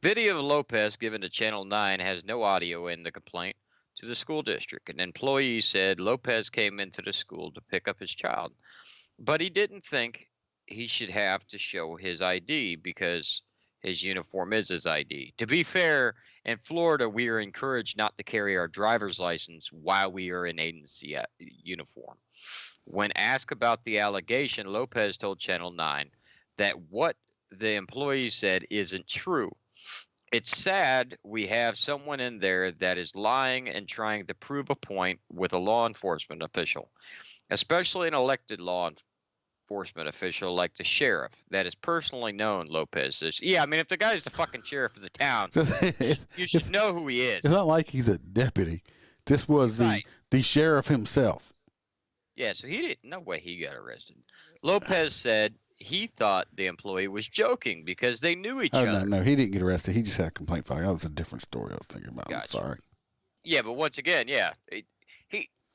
Video of Lopez given to Channel 9 has no audio in the complaint to the school district. An employee said Lopez came into the school to pick up his child, but he didn't think he should have to show his ID because his uniform is his ID. To be fair, in Florida, we are encouraged not to carry our driver's license while we are in agency uniform. When asked about the allegation, Lopez told Channel 9 that what the employee said isn't true. It's sad we have someone in there that is lying and trying to prove a point with a law enforcement official, especially an elected law enforcement official like the sheriff that is personally known, Lopez says. Yeah, I mean, if the guy's the fucking sheriff of the town, you should know who he is. It's not like he's a deputy. This was the sheriff himself. Yeah, so no way he got arrested. Lopez said he thought the employee was joking because they knew each other. No, he didn't get arrested. He just had a complaint filed. That was a different story I was thinking about. Gotcha. I'm sorry. Yeah, but once again, yeah.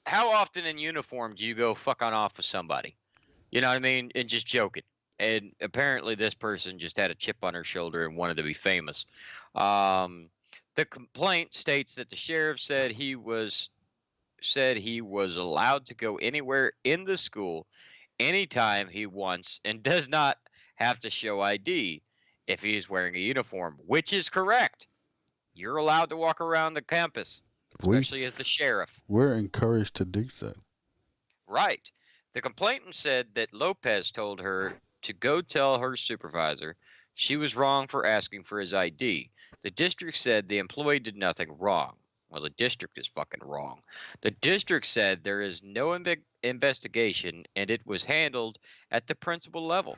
How often in uniform do you go fuck on off with somebody? You know what I mean? And just joking. And apparently this person just had a chip on her shoulder and wanted to be famous. The complaint states that the sheriff said he was allowed to go anywhere in the school anytime he wants and does not have to show ID if he is wearing a uniform, which is correct. You're allowed to walk around the campus, especially as the sheriff. We're encouraged to do so. Right. The complainant said that Lopez told her to go tell her supervisor she was wrong for asking for his ID. The district said the employee did nothing wrong. Well, the district is fucking wrong. The district said there is no investigation and it was handled at the principal level,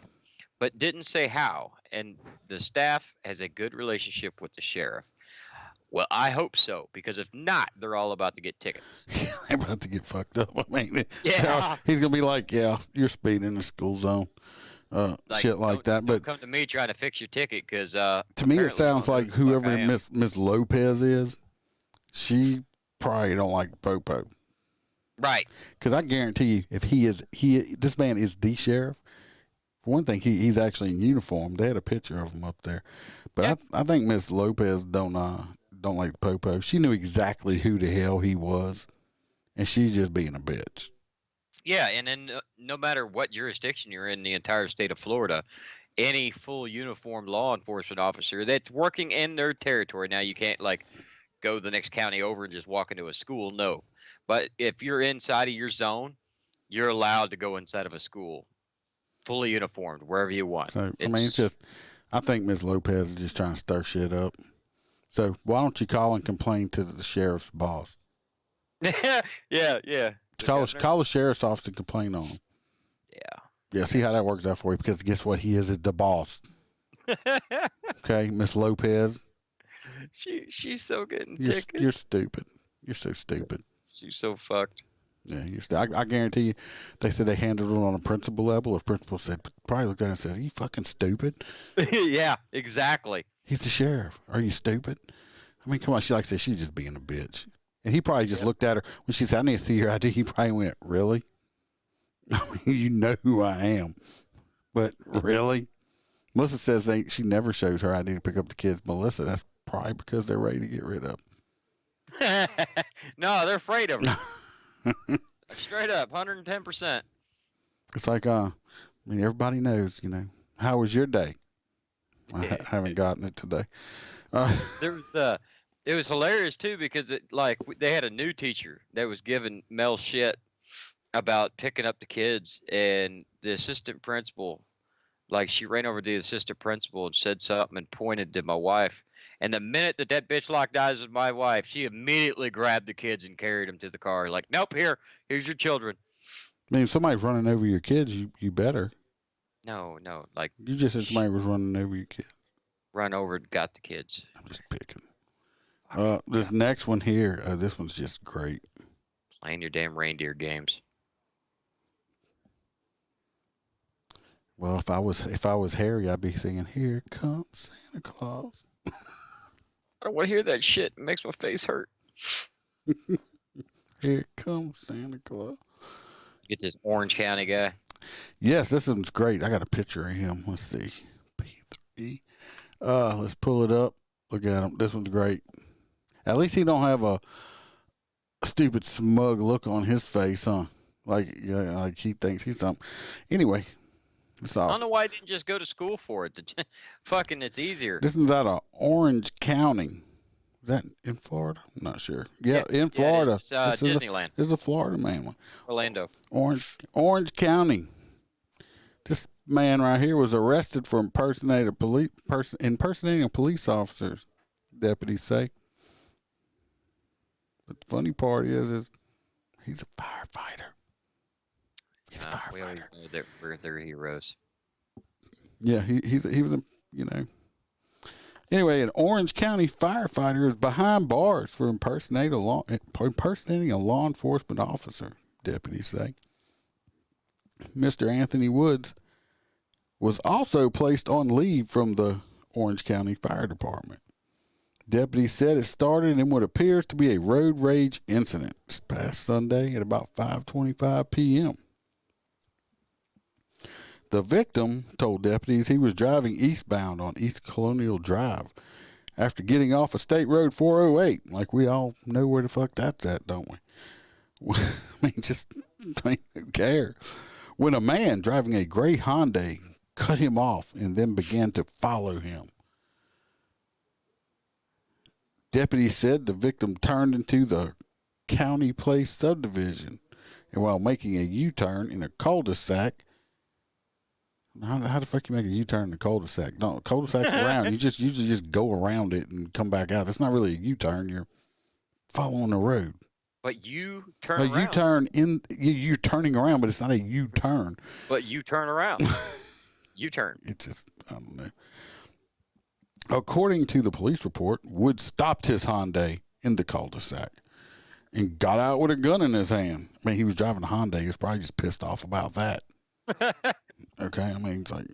but didn't say how, and the staff has a good relationship with the sheriff. Well, I hope so, because if not, they're all about to get tickets. They're about to get fucked up. I mean, yeah. He's going to be like, yeah, you're speeding in the school zone. Shit like that. But come to me trying to fix your ticket because to me it sounds like whoever Miss Lopez is, she probably don't like Popo. Right. Because I guarantee you, if this man is the sheriff. For one thing, he's actually in uniform. They had a picture of him up there. But yep. I think Miss Lopez don't like Popo. She knew exactly who the hell he was, and she's just being a bitch. Yeah, and then no matter what jurisdiction you're in the entire state of Florida, any full uniformed law enforcement officer that's working in their territory, now you can't like go the next county over and just walk into a school, no. But if you're inside of your zone, you're allowed to go inside of a school, fully uniformed, wherever you want. So, it's just, I think Ms. Lopez is just trying to stir shit up. So why don't you call and complain to the sheriff's boss? yeah. Call the sheriff's office and complain on him. Yeah, see how that works out for you, because guess what? He is the boss. Okay, Miss Lopez. She's so getting You're stupid. You're so stupid. She's so fucked. Yeah, I guarantee you, they said they handled it on a principal level. If principal probably looked at it and said, "Are you fucking stupid?" Yeah, exactly. He's the sheriff. Are you stupid? I mean, come on. She like said she's just being a bitch. And he probably just looked at her when she said, "I need to see your ID." He probably went, "Really?" I mean, you know who I am, but really? Melissa says she never shows her ID to pick up the kids. Melissa, that's probably because they're ready to get rid of. No, they're afraid of her. Straight up, 110%. It's like, I mean, everybody knows, how was your day? I haven't gotten it today. It was hilarious too, because they had a new teacher that was giving Mel shit about picking up the kids, and the assistant principal, she ran over to the assistant principal and said something and pointed to my wife. And the minute that bitch locked eyes with my wife, she immediately grabbed the kids and carried them to the car. Like, nope, here's your children. I mean, if somebody's running over your kids, you better. No, you just said somebody was running over your kids. Run over and got the kids. I'm just picking. This next one here, this one's just great. Playing your damn reindeer games. Well, if I was Harry, I'd be singing, "Here comes Santa Claus." I don't want to hear that shit. It makes my face hurt. Here comes Santa Claus. Get this Orange County guy. Yes, this one's great. I got a picture of him. Let's see. P3. Let's pull it up. Look at him. This one's great. At least he don't have a stupid smug look on his face, huh? Like he thinks he's something. Anyway, it's off. I don't know why he didn't just go to school for it. Fucking, it's easier. This one's out of Orange County. Is that in Florida? I'm not sure. Yeah, in Florida. Yeah, it's, Disneyland. This is a Florida man one. Orlando. Orange County. This man right here was arrested for impersonating police officers, deputies say. But the funny part is he's a firefighter. He's a firefighter. We already know that they're heroes. Yeah, he was, Anyway, an Orange County firefighter is behind bars for impersonating a law enforcement officer, deputies say. Mr. Anthony Woods was also placed on leave from the Orange County Fire Department. Deputies said it started in what appears to be a road rage incident this past Sunday at about 5:25 p.m. The victim told deputies he was driving eastbound on East Colonial Drive after getting off of State Road 408. Like, we all know where the fuck that's at, don't we? Who cares? When a man driving a gray Hyundai cut him off and then began to follow him. Deputies said the victim turned into the County Place subdivision, and while making a U-turn in a cul-de-sac, how the fuck you make a U-turn in a cul-de-sac? No, cul-de-sac around. You usually just go around it and come back out. That's not really a U-turn. You're following the road. But you turn around. You're turning around, but it's not a U-turn. But you turn around. U-turn. It's just, I don't know. According to the police report, Wood stopped his Hyundai in the cul-de-sac and got out with a gun in his hand. I mean, he was driving a Hyundai. He was probably just pissed off about that. Okay, I mean, it's like,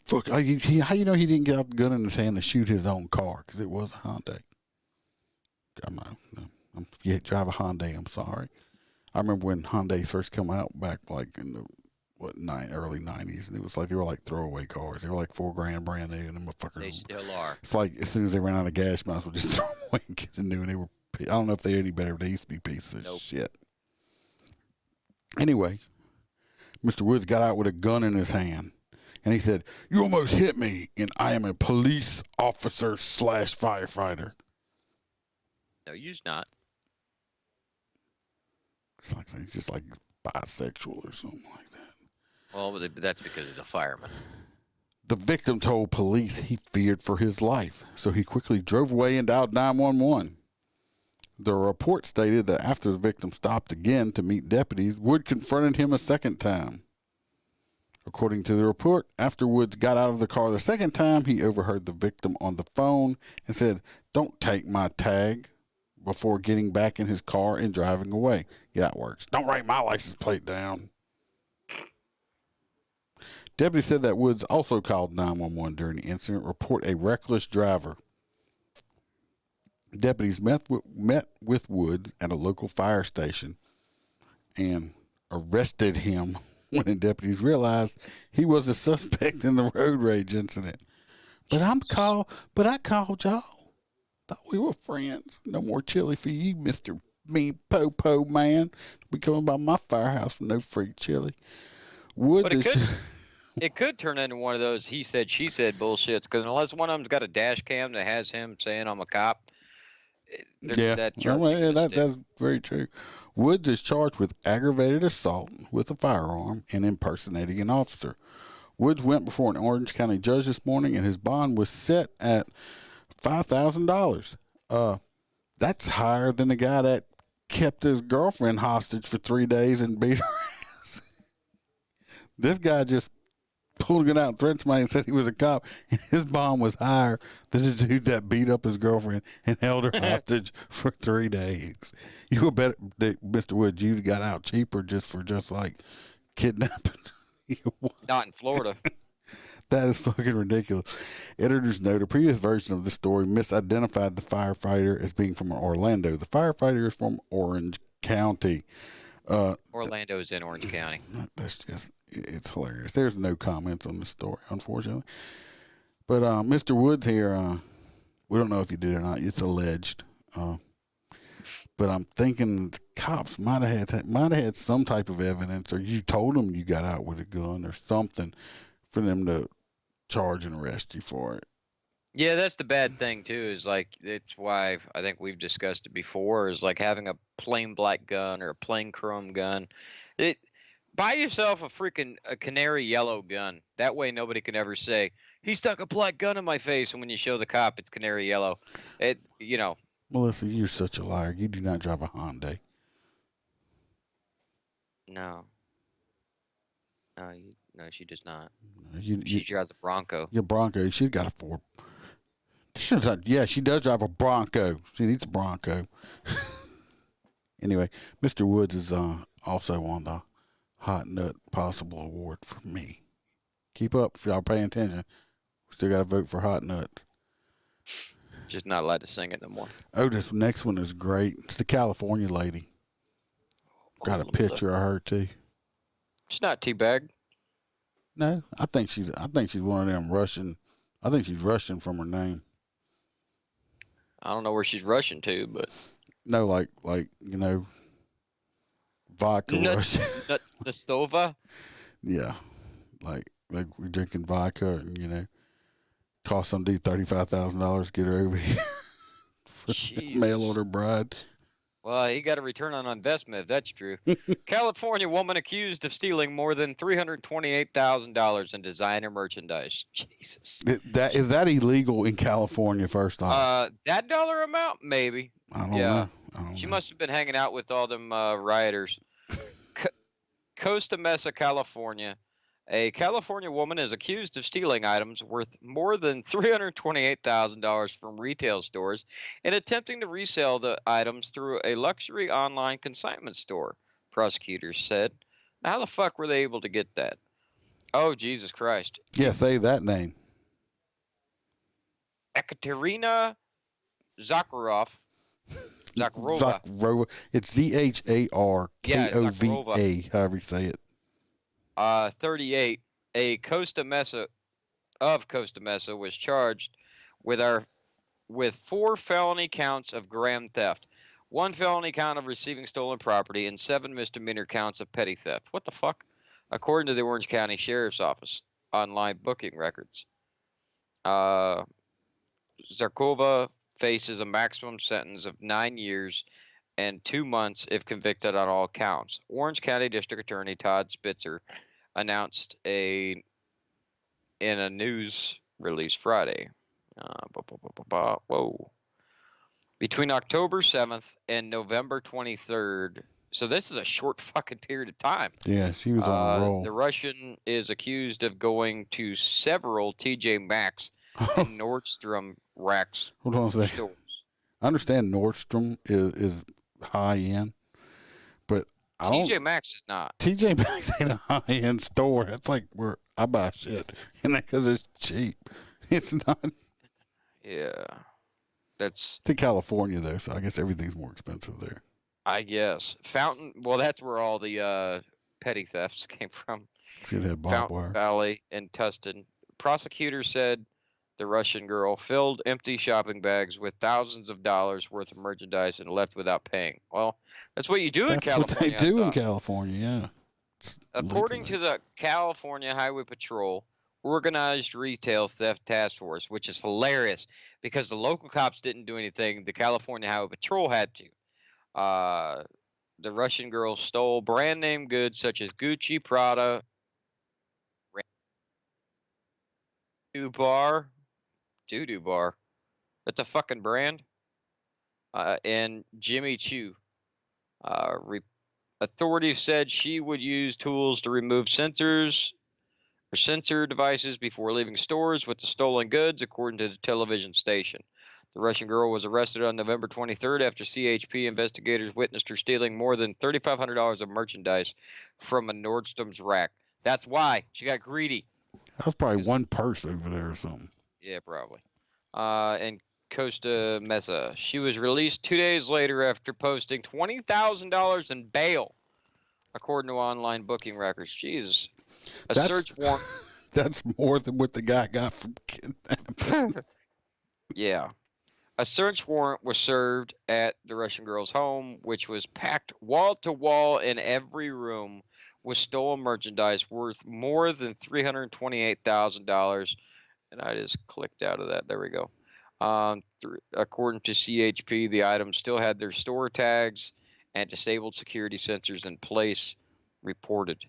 fuck, how you know he didn't get out the gun in his hand to shoot his own car? Because it was a Hyundai. If you drive a Hyundai, I'm sorry. I remember when Hyundais first come out back like in the early 90s, and it was like they were like throwaway cars. They were like $4,000 brand new, and them motherfuckers. They still are. It's like as soon as they ran out of gas, you might as well just throw them away and get a new. And they were. I don't know if they're any better, but they used to be pieces of shit. Anyway, Mr. Woods got out with a gun in his hand, and he said, "You almost hit me, and I am a police officer / firefighter." No, you're not. It's like he's just like bisexual or something like that. Well, that's because he's a fireman. The victim told police he feared for his life, so he quickly drove away and dialed 911. The report stated that after the victim stopped again to meet deputies, Wood confronted him a second time. According to the report, after Woods got out of the car the second time, he overheard the victim on the phone and said, "Don't take my tag," before getting back in his car and driving away. Yeah, it works. "Don't write my license plate down." Deputy said that Woods also called 911 during the incident, report a reckless driver. Deputies met with Woods at a local fire station and arrested him when the deputies realized he was a suspect in the road rage incident. But I called y'all. Thought we were friends. No more chili for you, Mr. Mean Po-Po man. Be coming by my firehouse with no free chili. Woods It could turn into one of those he said, she said bullshits, because unless one of them's got a dash cam that has him saying I'm a cop, that's very true. Woods is charged with aggravated assault with a firearm and impersonating an officer. Woods went before an Orange County judge this morning, and his bond was set at $5,000. That's higher than the guy that kept his girlfriend hostage for 3 days and beat her ass. This guy just pulled a gun out and threatened somebody and said he was a cop, and his bond was higher than the dude that beat up his girlfriend and held her hostage for 3 days. You would bet, Mr. Woods, you got out cheaper just like kidnapping. Not in Florida. That is fucking ridiculous. Editors note a previous version of the story misidentified the firefighter as being from Orlando. The firefighter is from Orange County. Orlando's in Orange County. That's just, it's hilarious. There's no comments on this story, unfortunately. But Mr. Woods here, we don't know if he did or not. It's alleged. But I'm thinking the cops might have had some type of evidence, or you told them you got out with a gun or something for them to charge and arrest you for it. Yeah, that's the bad thing too. Is like it's why I think we've discussed it before. Is like having a plain black gun or a plain chrome gun. Buy yourself a canary yellow gun. That way nobody can ever say he stuck a black gun in my face, and when you show the cop, it's canary yellow. Melissa, you're such a liar. You do not drive a Hyundai. No. No, she does not. She drives a Bronco. Your Bronco. She's got a Ford. Yeah, she does drive a Bronco. She needs a Bronco. Anyway, Mr. Woods is also on the Hot Nut Possible Award for me. Keep up if y'all paying attention. We still got to vote for Hot Nuts. Just not allowed to sing it no more. Oh, this next one is great. It's the California lady. Got a picture of her too. She's not teabag. No, I think she's one of them Russian. I think she's Russian from her name. I don't know where she's rushing to, but no, like vodka Russian. Nastova. Yeah, like we're drinking vodka, and cost some dude $35,000 to get her over here. Mail order bride. Well, he got a return on investment if that's true. California woman accused of stealing more than $328,000 in designer merchandise. Jesus. Is that illegal in California? First off, that dollar amount, maybe. I don't know. She must have been hanging out with all them rioters. Costa Mesa, California. A California woman is accused of stealing items worth more than $328,000 from retail stores and attempting to resell the items through a luxury online consignment store, prosecutors said. Now, how the fuck were they able to get that? Oh, Jesus Christ. Yeah, say that name. Ekaterina Zakharova. It's ZHARKOVA, however you say it. 38, a Costa Mesa was charged with 4 felony counts of grand theft, 1 felony count of receiving stolen property, and 7 misdemeanor counts of petty theft. What the fuck? According to the Orange County Sheriff's Office online booking records. Zarkova faces a maximum sentence of 9 years and 2 months if convicted on all counts. Orange County District Attorney Todd Spitzer announced in a news release Friday. Whoa. Between October 7th and November 23rd. So this is a short fucking period of time. Yeah, she was on a roll. The Russian is accused of going to several TJ Maxx and Nordstrom racks. Hold on a second. Stores. I understand Nordstrom is high end, but TJ Maxx is not. TJ Maxx ain't a high-end store. That's like where I buy shit, and that because it's cheap. It's not. Yeah, that's to California though, so I guess everything's more expensive there. I guess Fountain. Well, that's where all the petty thefts came from. Should have Fountain wire. Valley and Tustin. Prosecutors said the Russian girl filled empty shopping bags with thousands of dollars worth of merchandise and left without paying. Well, that's what you do in California. That's what they do in California, yeah. According to the California Highway Patrol Organized Retail Theft Task Force, which is hilarious because the local cops didn't do anything. The California Highway Patrol had to. The Russian girl stole brand name goods such as Gucci, Prada, Doo-Doo Bar. That's a fucking brand. And Jimmy Choo. Authorities said she would use tools to remove sensor devices before leaving stores with the stolen goods, according to the television station. The Russian girl was arrested on November 23rd after CHP investigators witnessed her stealing more than $3,500 of merchandise from a Nordstrom's rack. That's why she got greedy. That was probably one purse over there or something. Yeah, probably. In Costa Mesa. She was released 2 days later after posting $20,000 in bail according to online booking records. Jesus. A That's- search warrant. That's more than what the guy got from kidnapping. Yeah. A search warrant was served at the Russian girl's home, which was packed wall to wall in every room with stolen merchandise worth more than $328,000. And I just clicked out of that. There we go. According to CHP, the items still had their store tags and disabled security sensors in place. Reported.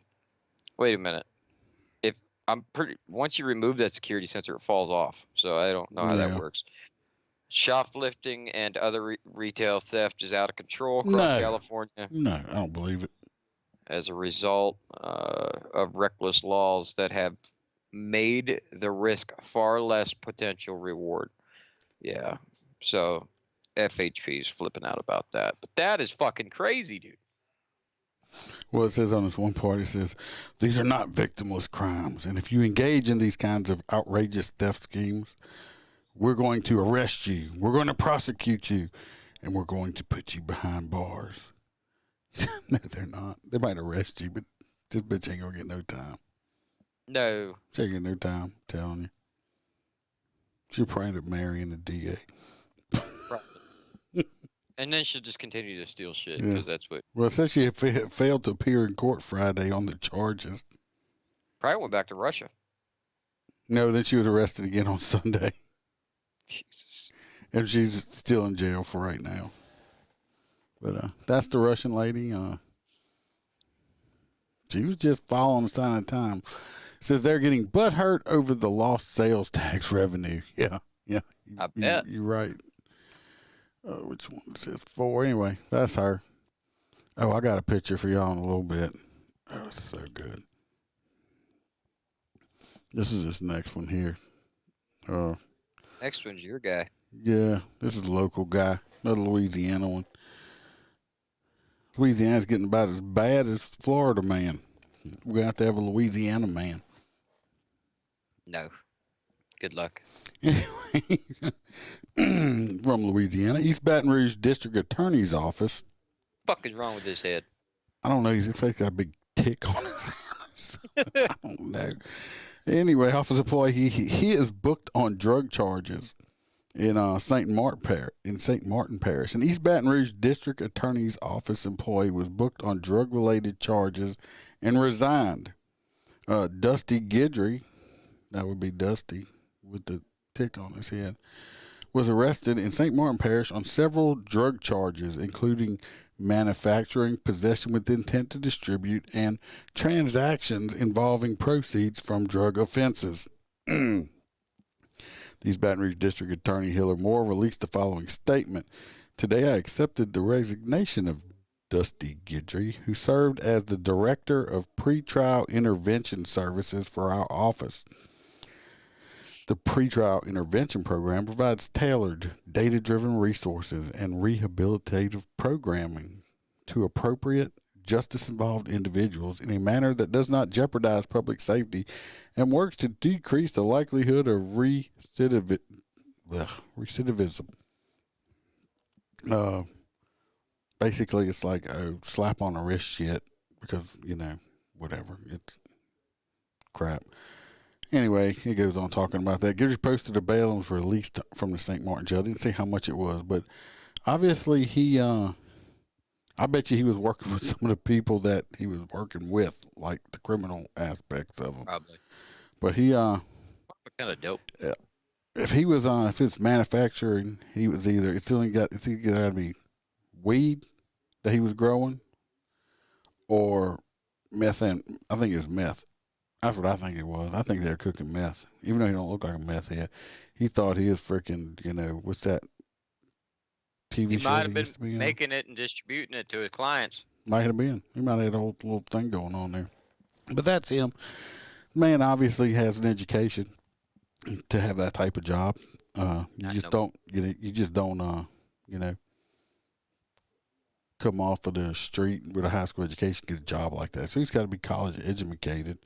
Wait a minute. Once you remove that security sensor, it falls off. So I don't know how that works. Shoplifting and other retail theft is out of control across California. No, I don't believe it. As a result of reckless laws that have made the risk far less potential reward. Yeah. So FHP is flipping out about that. But that is fucking crazy, dude. Well, it says on this one part, it says, these are not victimless crimes. And if you engage in these kinds of outrageous theft schemes, we're going to arrest you. We're going to prosecute you. And we're going to put you behind bars. No, they're not. They might arrest you, but this bitch ain't going to get no time. No. She ain't get no time, I'm telling you. She'll probably end up marrying the DA. And then she'll just continue to steal shit because that's what. Well, it says she had failed to appear in court Friday on the charges. Probably went back to Russia. No, then she was arrested again on Sunday. Jesus. And she's still in jail for right now. But that's the Russian lady. She was just following the sign of time. It says they're getting butthurt over the lost sales tax revenue. Yeah. I bet. You're right. Which one it says 4? Anyway, that's her. Oh, I got a picture for y'all in a little bit. Oh, it's so good. This is this next one here. Next one's your guy. Yeah, this is a local guy. Another Louisiana one. Louisiana's getting about as bad as Florida man. We're going to have to have a Louisiana man. No. Good luck. Anyway, from Louisiana, East Baton Rouge District Attorney's Office. Fuck is wrong with his head? I don't know. He's got a big tick on his hands. I don't know. Anyway, office employee, he is booked on drug charges in St. Martin Parish. An East Baton Rouge District Attorney's Office employee was booked on drug-related charges and resigned. Dusty Guidry, that would be Dusty with the tick on his head, was arrested in St. Martin Parish on several drug charges, including manufacturing, possession with intent to distribute, and transactions involving proceeds from drug offenses. These Baton Rouge District Attorney Hiller Moore released the following statement. Today I accepted the resignation of Dusty Guidry, who served as the Director of Pretrial Intervention Services for our office. The Pretrial Intervention Program provides tailored, data-driven resources and rehabilitative programming to appropriate justice-involved individuals in a manner that does not jeopardize public safety and works to decrease the likelihood of recidivism. Basically, it's like a slap on the wrist shit because, whatever. It's crap. Anyway, he goes on talking about that. Guidry posted a bail and was released from the St. Martin jail. I didn't see how much it was, but obviously I bet you he was working with some of the people that he was working with, like the criminal aspects of them. Probably. But he What kind of dope? If he was if it's manufacturing, he was either it's either got to be weed that he was growing or meth. And I think it was meth. That's what I think it was. I think they were cooking meth. Even though he don't look like a meth head, he thought he was freaking, what's that TV He show? might have been making it and distributing it to his clients. Might have been. He might have had a whole little thing going on there. But that's him. Man obviously has an education to have that type of job. You just don't come off of the street with a high school education, get a job like that. So he's got to be college educated.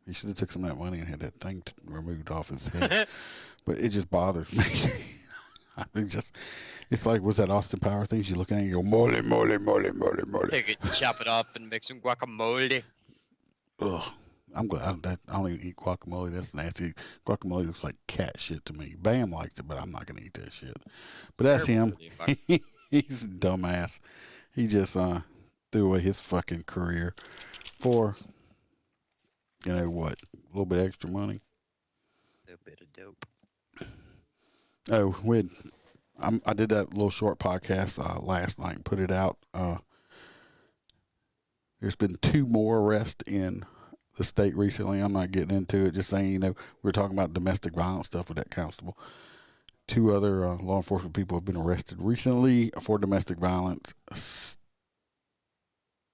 He should have took some of that money and had that thing removed off his head. But it just bothers me. It's like, what's that Austin Power thing? You look at it and you go, mole. Take it, chop it up, and make some guacamole. Ugh. I'm glad I don't even eat guacamole. That's nasty. Guacamole looks like cat shit to me. Bam likes it, but I'm not gonna eat that shit. But that's him. He's a dumbass. He just threw away his fucking career for, you know what, a little bit extra money. A little bit of dope. Oh, I did that little short podcast last night and put it out. There's been 2 more arrests in the state recently. I'm not getting into it. Just saying, we're talking about domestic violence stuff with that constable. 2 other law enforcement people have been arrested recently for domestic violence.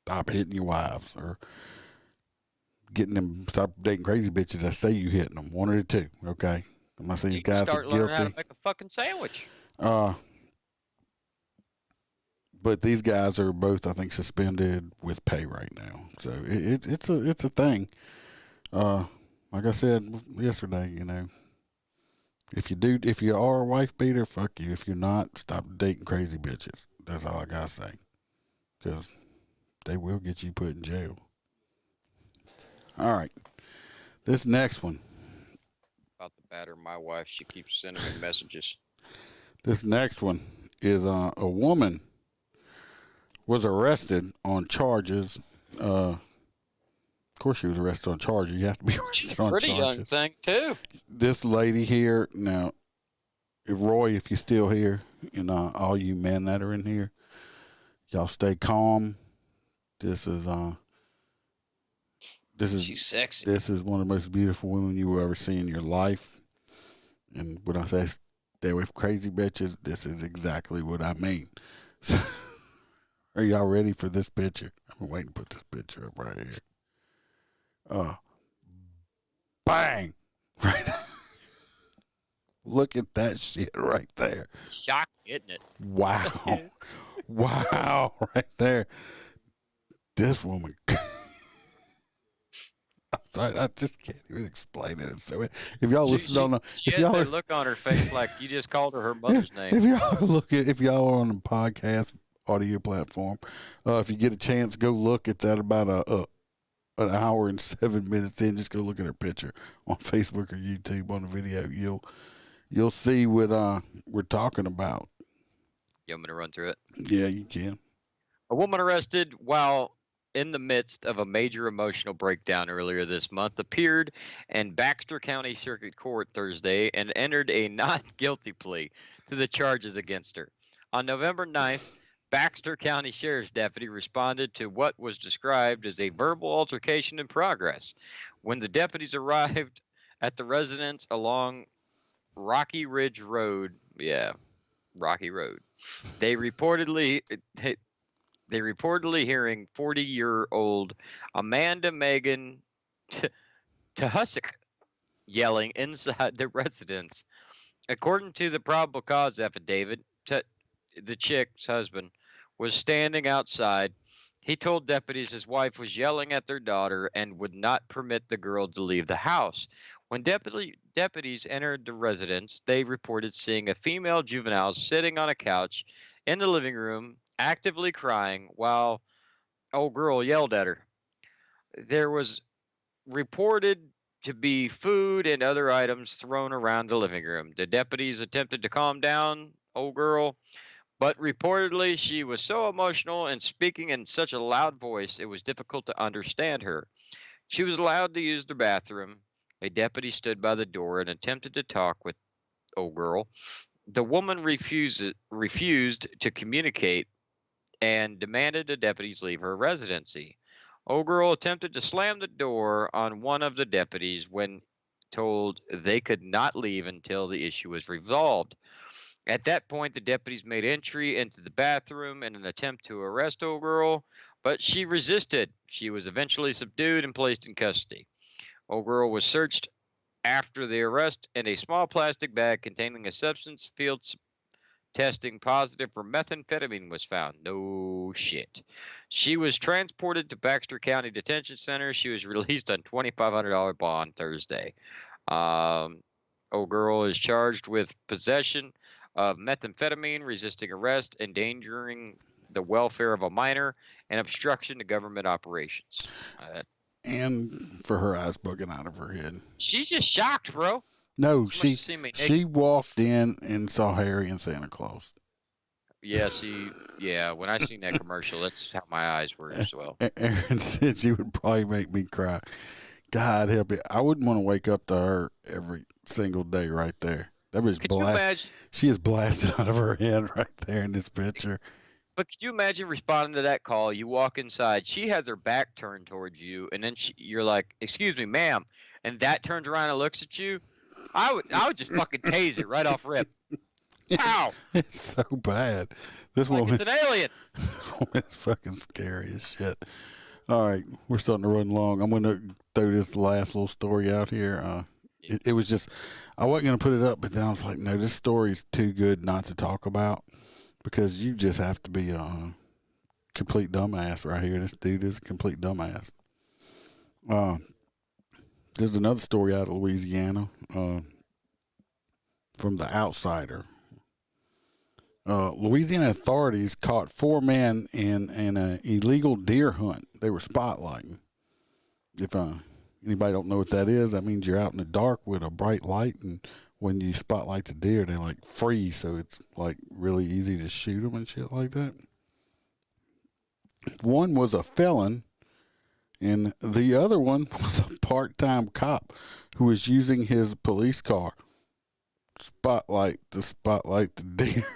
Stop hitting your wives, or stop dating crazy bitches that say you hitting them. 1 or the 2. Okay, I'm not saying these guys are guilty. Start learning how to make a fucking sandwich. But these guys are both, I think, suspended with pay right now. So it's a thing. Like I said yesterday, if you are a wife beater, fuck you. If you're not, stop dating crazy bitches. That's all I gotta say. Because they will get you put in jail. All right, this next one. About to batter my wife. She keeps sending me messages. This next one is a woman was arrested on charges. Of course, she was arrested on charges. You have to be arrested on charges. Pretty young thing, too. This lady here, now, Roy, if you're still here, and all you men that are in here, y'all stay calm. She's sexy. This is one of the most beautiful women you will ever see in your life. And when I say stay away from crazy bitches, this is exactly what I mean. So, are y'all ready for this picture? I've been waiting to put this picture up right here. Bang! Right. Look at that shit right there. Shocking, isn't it? Wow. Wow, right there. This woman. I just can't even explain it. So if y'all listen, don't know. She has that look on her face like you just called her mother's name. If y'all are on the podcast audio platform, if you get a chance, go look. It's at about an hour and 7 minutes in. Just go look at her picture on Facebook or YouTube on the video. You'll see what we're talking about. You want me to run through it? Yeah, you can. A woman arrested while in the midst of a major emotional breakdown earlier this month appeared in Baxter County Circuit Court Thursday and entered a not guilty plea to the charges against her. On November 9th, Baxter County Sheriff's deputy responded to what was described as a verbal altercation in progress. When the deputies arrived at the residence along Rocky Ridge Road, Rocky Road, they reportedly hearing 40-year-old Amanda Megan Tuhusik yelling inside the residence. According to the probable cause affidavit, the chick's husband was standing outside. He told deputies his wife was yelling at their daughter and would not permit the girl to leave the house. When deputies entered the residence, they reported seeing a female juvenile sitting on a couch in the living room, actively crying while old girl yelled at her. There was reported to be food and other items thrown around the living room. The deputies attempted to calm down old girl, but reportedly she was so emotional and speaking in such a loud voice it was difficult to understand her. She was allowed to use the bathroom. A deputy stood by the door and attempted to talk with old girl. The woman refused to communicate and demanded the deputies leave her residency. Old girl attempted to slam the door on one of the deputies when told they could not leave until the issue was resolved. At that point, the deputies made entry into the bathroom in an attempt to arrest old girl, but she resisted. She was eventually subdued and placed in custody. Old girl was searched after the arrest, and a small plastic bag containing a substance field testing positive for methamphetamine was found. No shit. She was transported to Baxter County Detention Center. She was released on $2,500 bond Thursday. Old girl is charged with possession of methamphetamine, resisting arrest, endangering the welfare of a minor, and obstruction to government operations. And for her eyes bugging out of her head. She's just shocked, bro. No, She must have seen me she naked. walked in and saw Harry and Santa Claus. Yeah, when I seen that commercial, that's how my eyes were as well. Aaron said she would probably make me cry. God help it. I wouldn't want to wake up to her every single day right there. That was Could you imagine? She is blasted out of her head right there in this picture. But could you imagine responding to that call? You walk inside, she has her back turned towards you, and then you're like, "Excuse me, ma'am," and that turns around and looks at you. I would just fucking tase it right off rip. Ow! It's so bad. This Like woman, it's an alien. is fucking scary as shit. All right, we're starting to run long. I'm going to throw this last little story out here. It was just, I wasn't going to put it up, but then I was like, no, this story is too good not to talk about because you just have to be a complete dumbass right here. This dude is a complete dumbass. There's another story out of Louisiana from The Outsider. Louisiana authorities caught 4 men in an illegal deer hunt. They were spotlighting. If anybody don't know what that is, that means you're out in the dark with a bright light, and when you spotlight the deer, they like freeze, so it's like really easy to shoot them and shit like that. One was a felon, and the other one was a part-time cop who was using his police car spotlight to spotlight the deer.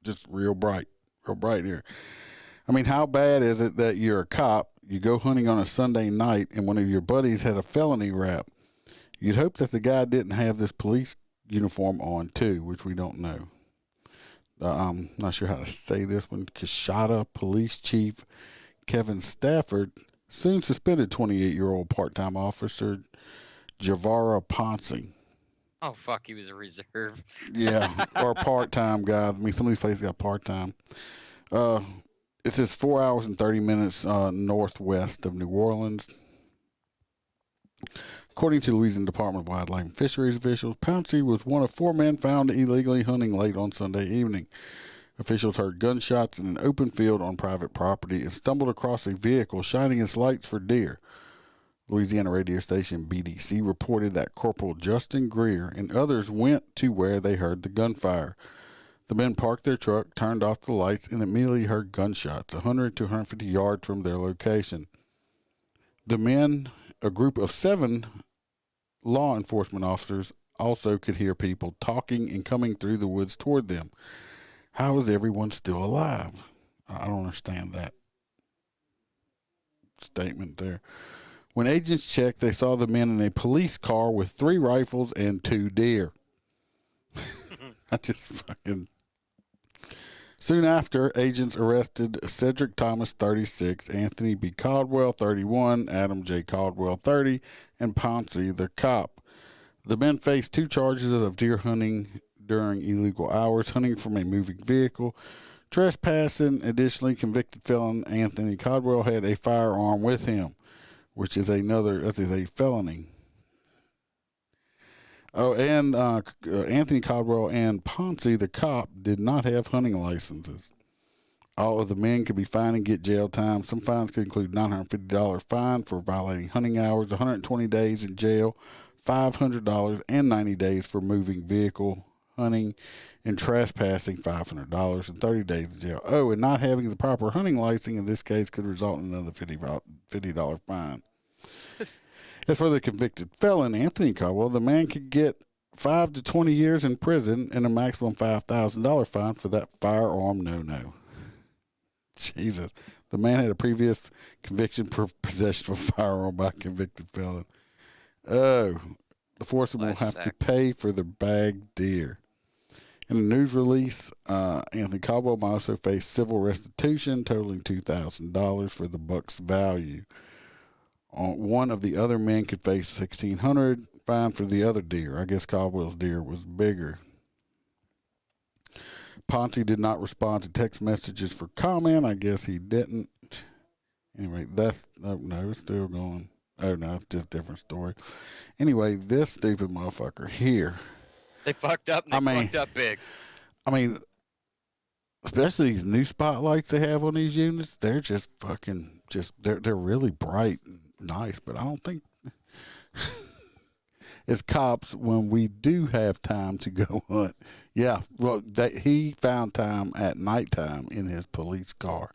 Just real bright here. I mean, how bad is it that you're a cop, you go hunting on a Sunday night, and one of your buddies had a felony rap? You'd hope that the guy didn't have this police uniform on too, which we don't know. I'm not sure how to say this one. Kashada Police Chief Kevin Stafford soon suspended 28-year-old part-time officer Javara Ponce. Oh fuck, he was a reserve. Yeah, or a part-time guy. I mean, some of these places got part-time. It says 4 hours and 30 minutes northwest of New Orleans. According to the Louisiana Department of Wildlife and Fisheries officials, Pouncey was one of 4 men found illegally hunting late on Sunday evening. Officials heard gunshots in an open field on private property and stumbled across a vehicle shining its lights for deer. Louisiana radio station BDC reported that Corporal Justin Greer and others went to where they heard the gunfire. The men parked their truck, turned off the lights, and immediately heard gunshots 100 to 150 yards from their location. The men, a group of 7 law enforcement officers, also could hear people talking and coming through the woods toward them. How is everyone still alive? I don't understand that statement there. When agents checked, they saw the men in a police car with 3 rifles and 2 deer. I just fucking... Soon after, agents arrested Cedric Thomas, 36, Anthony B. Caldwell, 31, Adam J. Caldwell, 30, and Ponce, the cop. The men faced 2 charges of deer hunting during illegal hours, hunting from a moving vehicle, trespassing. Additionally, convicted felon Anthony Caldwell had a firearm with him, which is a felony. Oh, and Anthony Caldwell and Ponce, the cop, did not have hunting licenses. All of the men could be fined and get jail time. Some fines could include $950 fine for violating hunting hours, 120 days in jail, $500, and 90 days for moving vehicle, hunting, and trespassing, $500, and 30 days in jail. Oh, and not having the proper hunting license in this case could result in another $50 fine. As for the convicted felon, Anthony Caldwell, the man could get 5 to 20 years in prison and a maximum $5,000 fine for that firearm no-no. Jesus. The man had a previous conviction for possession of a firearm by a convicted felon. Oh, the foursome will have to pay for the bagged deer. In a news release, Anthony Caldwell might also face civil restitution totaling $2,000 for the buck's value. One of the other men could face $1,600 fine for the other deer. I guess Caldwell's deer was bigger. Ponce did not respond to text messages for comment. I guess he didn't. Anyway, it's still going. Oh, no, it's just a different story. Anyway, this stupid motherfucker here They fucked up, and they fucked up big. I mean, especially these new spotlights they have on these units, they're just fucking they're really bright and nice. But I don't think as cops, when we do have time to go hunt, yeah, well, he found time at nighttime in his police car.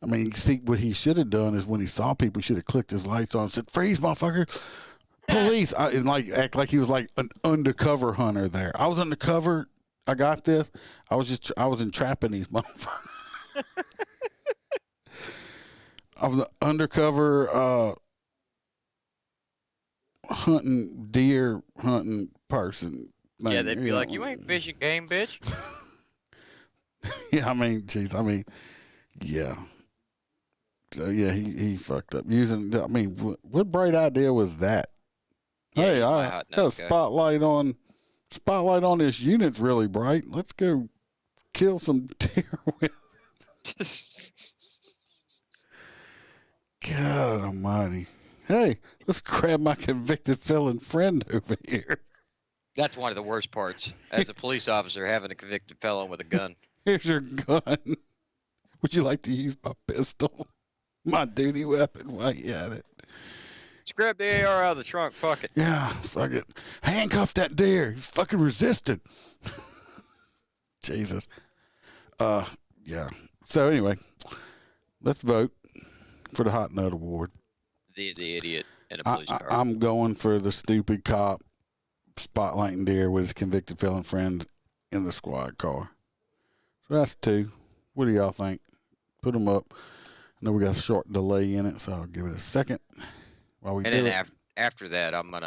I mean, see, what he should have done is when he saw people, he should have clicked his lights on and said, "Freeze, motherfucker! Police!" And act like he was like an undercover hunter there. I was undercover. I got this. I was entrapping these motherfuckers. I was an undercover deer hunting person. Man, Yeah, they'd be like, "You ain't fishing game, bitch." Yeah, I mean, jeez, yeah. So yeah, he fucked up using. I mean, what bright idea was that? Yeah, Hey, I got a spotlight on this unit's really bright. Let's go kill some deer with it. God almighty. Hey, let's grab my convicted felon friend over here. That's one of the worst parts. As a police officer, having a convicted felon with a gun. Here's your gun. Would you like to use my pistol? My duty weapon while you at it. Just grab the AR out of the trunk. Fuck it. Yeah, fuck it. Handcuff that deer. He's fucking resisting. Jesus. Yeah. So anyway, let's vote for the Hot Nut Award. The idiot in a police car. I'm going for the stupid cop spotlighting deer with his convicted felon friend in the squad car. So that's 2. What do y'all think? Put them up. I know we got a short delay in it, so I'll give it a second while we do it. And then after that, I want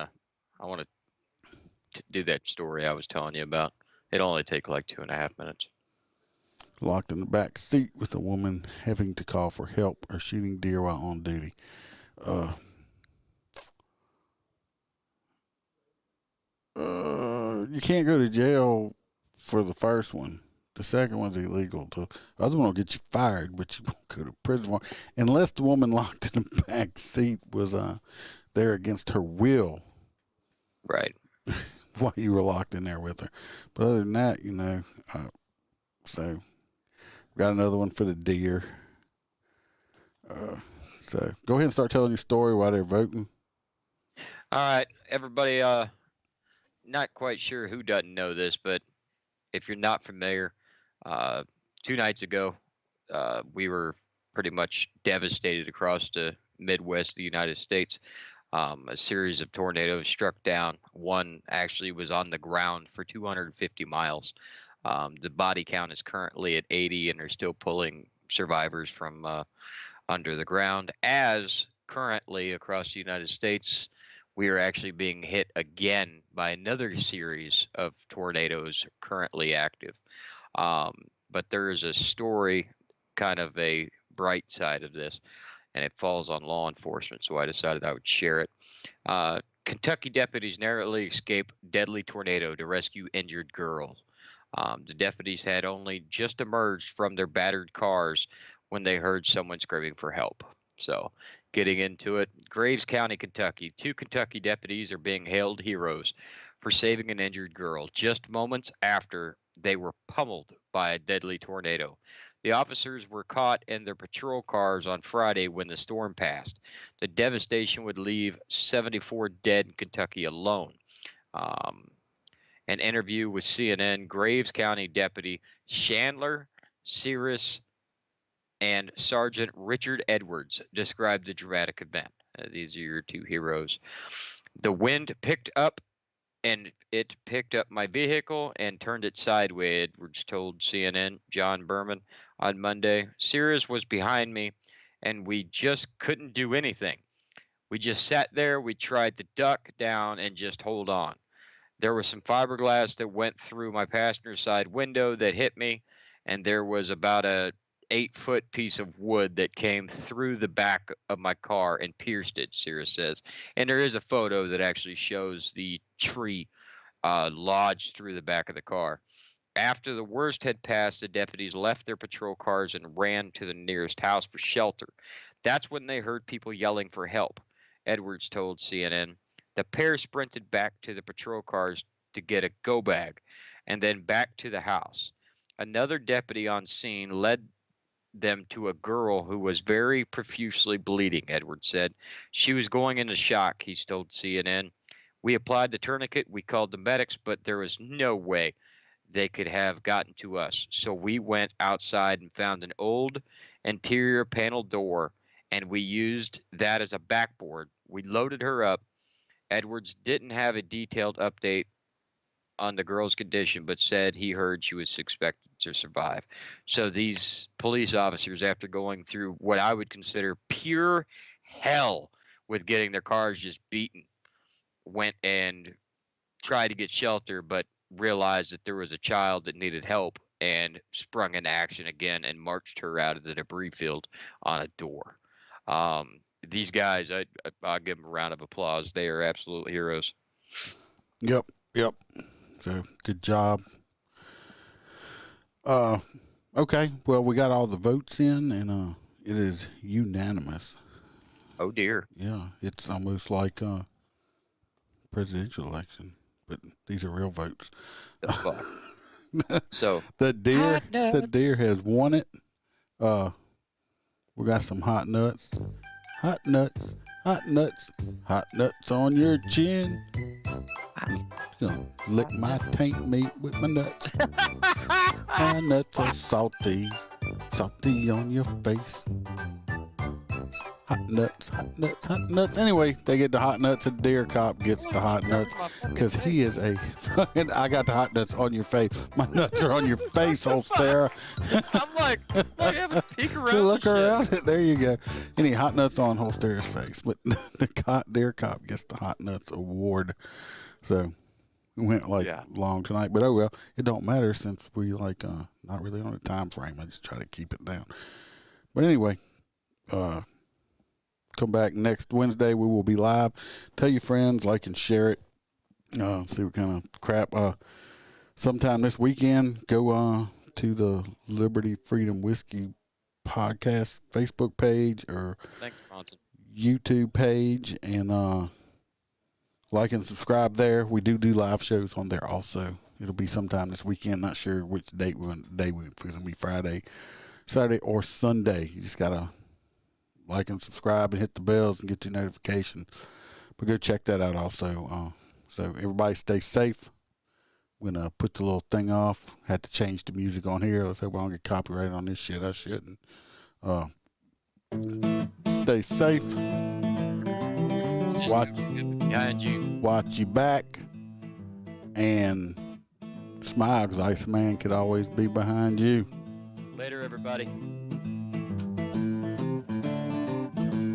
to do that story I was telling you about. It'll only take like 2.5 minutes. Locked in the back seat with a woman having to call for help or shooting deer while on duty. You can't go to jail for the first one. The second one's illegal. The other one will get you fired, but you won't go to prison for it. Unless the woman locked in the back seat was there against her will. Right. While you were locked in there with her. But other than that, so we got another one for the deer. So go ahead and start telling your story while they're voting. All right, everybody. Not quite sure who doesn't know this, but if you're not familiar, 2 nights ago, we were pretty much devastated across the Midwest of the United States. A series of tornadoes struck down. One actually was on the ground for 250 miles. The body count is currently at 80, and they're still pulling survivors from under the ground. As currently across the United States, we are actually being hit again by another series of tornadoes currently active. But there is a story, kind of a bright side of this, and it falls on law enforcement, so I decided I would share it. Kentucky deputies narrowly escape deadly tornado to rescue injured girls. The deputies had only just emerged from their battered cars when they heard someone screaming for help. So, getting into it, Graves County, Kentucky. 2 Kentucky deputies are being hailed heroes for saving an injured girl just moments after they were pummeled by a deadly tornado. The officers were caught in their patrol cars on Friday when the storm passed. The devastation would leave 74 dead in Kentucky alone. An interview with CNN, Graves County Deputy Chandler Cirrus and Sergeant Richard Edwards described the dramatic event. These are your 2 heroes. The wind picked up, and it picked up my vehicle and turned it sideways, Edwards told CNN John Berman on Monday. Cirrus was behind me, and we just couldn't do anything. We just sat there. We tried to duck down and just hold on. There was some fiberglass that went through my passenger side window that hit me, and there was about a 8-foot piece of wood that came through the back of my car and pierced it, Cirrus says. And there is a photo that actually shows the tree lodged through the back of the car. After the worst had passed, the deputies left their patrol cars and ran to the nearest house for shelter. That's when they heard people yelling for help, Edwards told CNN. The pair sprinted back to the patrol cars to get a go bag, and then back to the house. Another deputy on scene led them to a girl who was very profusely bleeding, Edwards said. She was going into shock, he told CNN. We applied the tourniquet, we called the medics, but there was no way they could have gotten to us. So we went outside and found an old interior panel door, and we used that as a backboard. We loaded her up. Edwards didn't have a detailed update on the girl's condition, but said he heard she was expected to survive. So these police officers, after going through what I would consider pure hell with getting their cars just beaten, went and tried to get shelter, but realized that there was a child that needed help and sprung into action again and marched her out of the debris field on a door. These guys, I'll give them a round of applause. They are absolute heroes. Yep. So good job. Okay. Well, we got all the votes in, and it is unanimous. Oh dear. Yeah, it's almost like presidential election, but these are real votes. The fuck. So the deer has won it. We got some hot nuts. Hot nuts on your chin. Gonna lick my taint meat with my nuts. My nuts are salty on your face. Hot nuts. Anyway, they get the hot nuts. A deer cop gets the hot nuts because he is a fucking. I got the hot nuts on your face. My nuts are on your face, Holstera. I'm like, have a peek around. Look around it. There you go. Any hot nuts on Holstera's face, but the deer cop gets the hot nuts award. So we went long tonight, but oh well, it don't matter since we not really on a time frame. I just try to keep it down. But anyway, come back next Wednesday. We will be live. Tell your friends, like and share it. See what kind of crap. Sometime this weekend, go to the Liberty Freedom Whiskey podcast Facebook page or Thanks, Bronson. YouTube page, and like and subscribe there. We do live shows on there also. It'll be sometime this weekend. Not sure which date it's going to be, Friday, Saturday, or Sunday. You just got to like and subscribe and hit the bells and get your notification. But go check that out also. So everybody stay safe. I'm going to put the little thing off. Had to change the music on here. Let's hope I don't get copyrighted on this shit. I shouldn't. Stay safe. Watch your back. And smile, because Iceman could always be behind you. Later, everybody.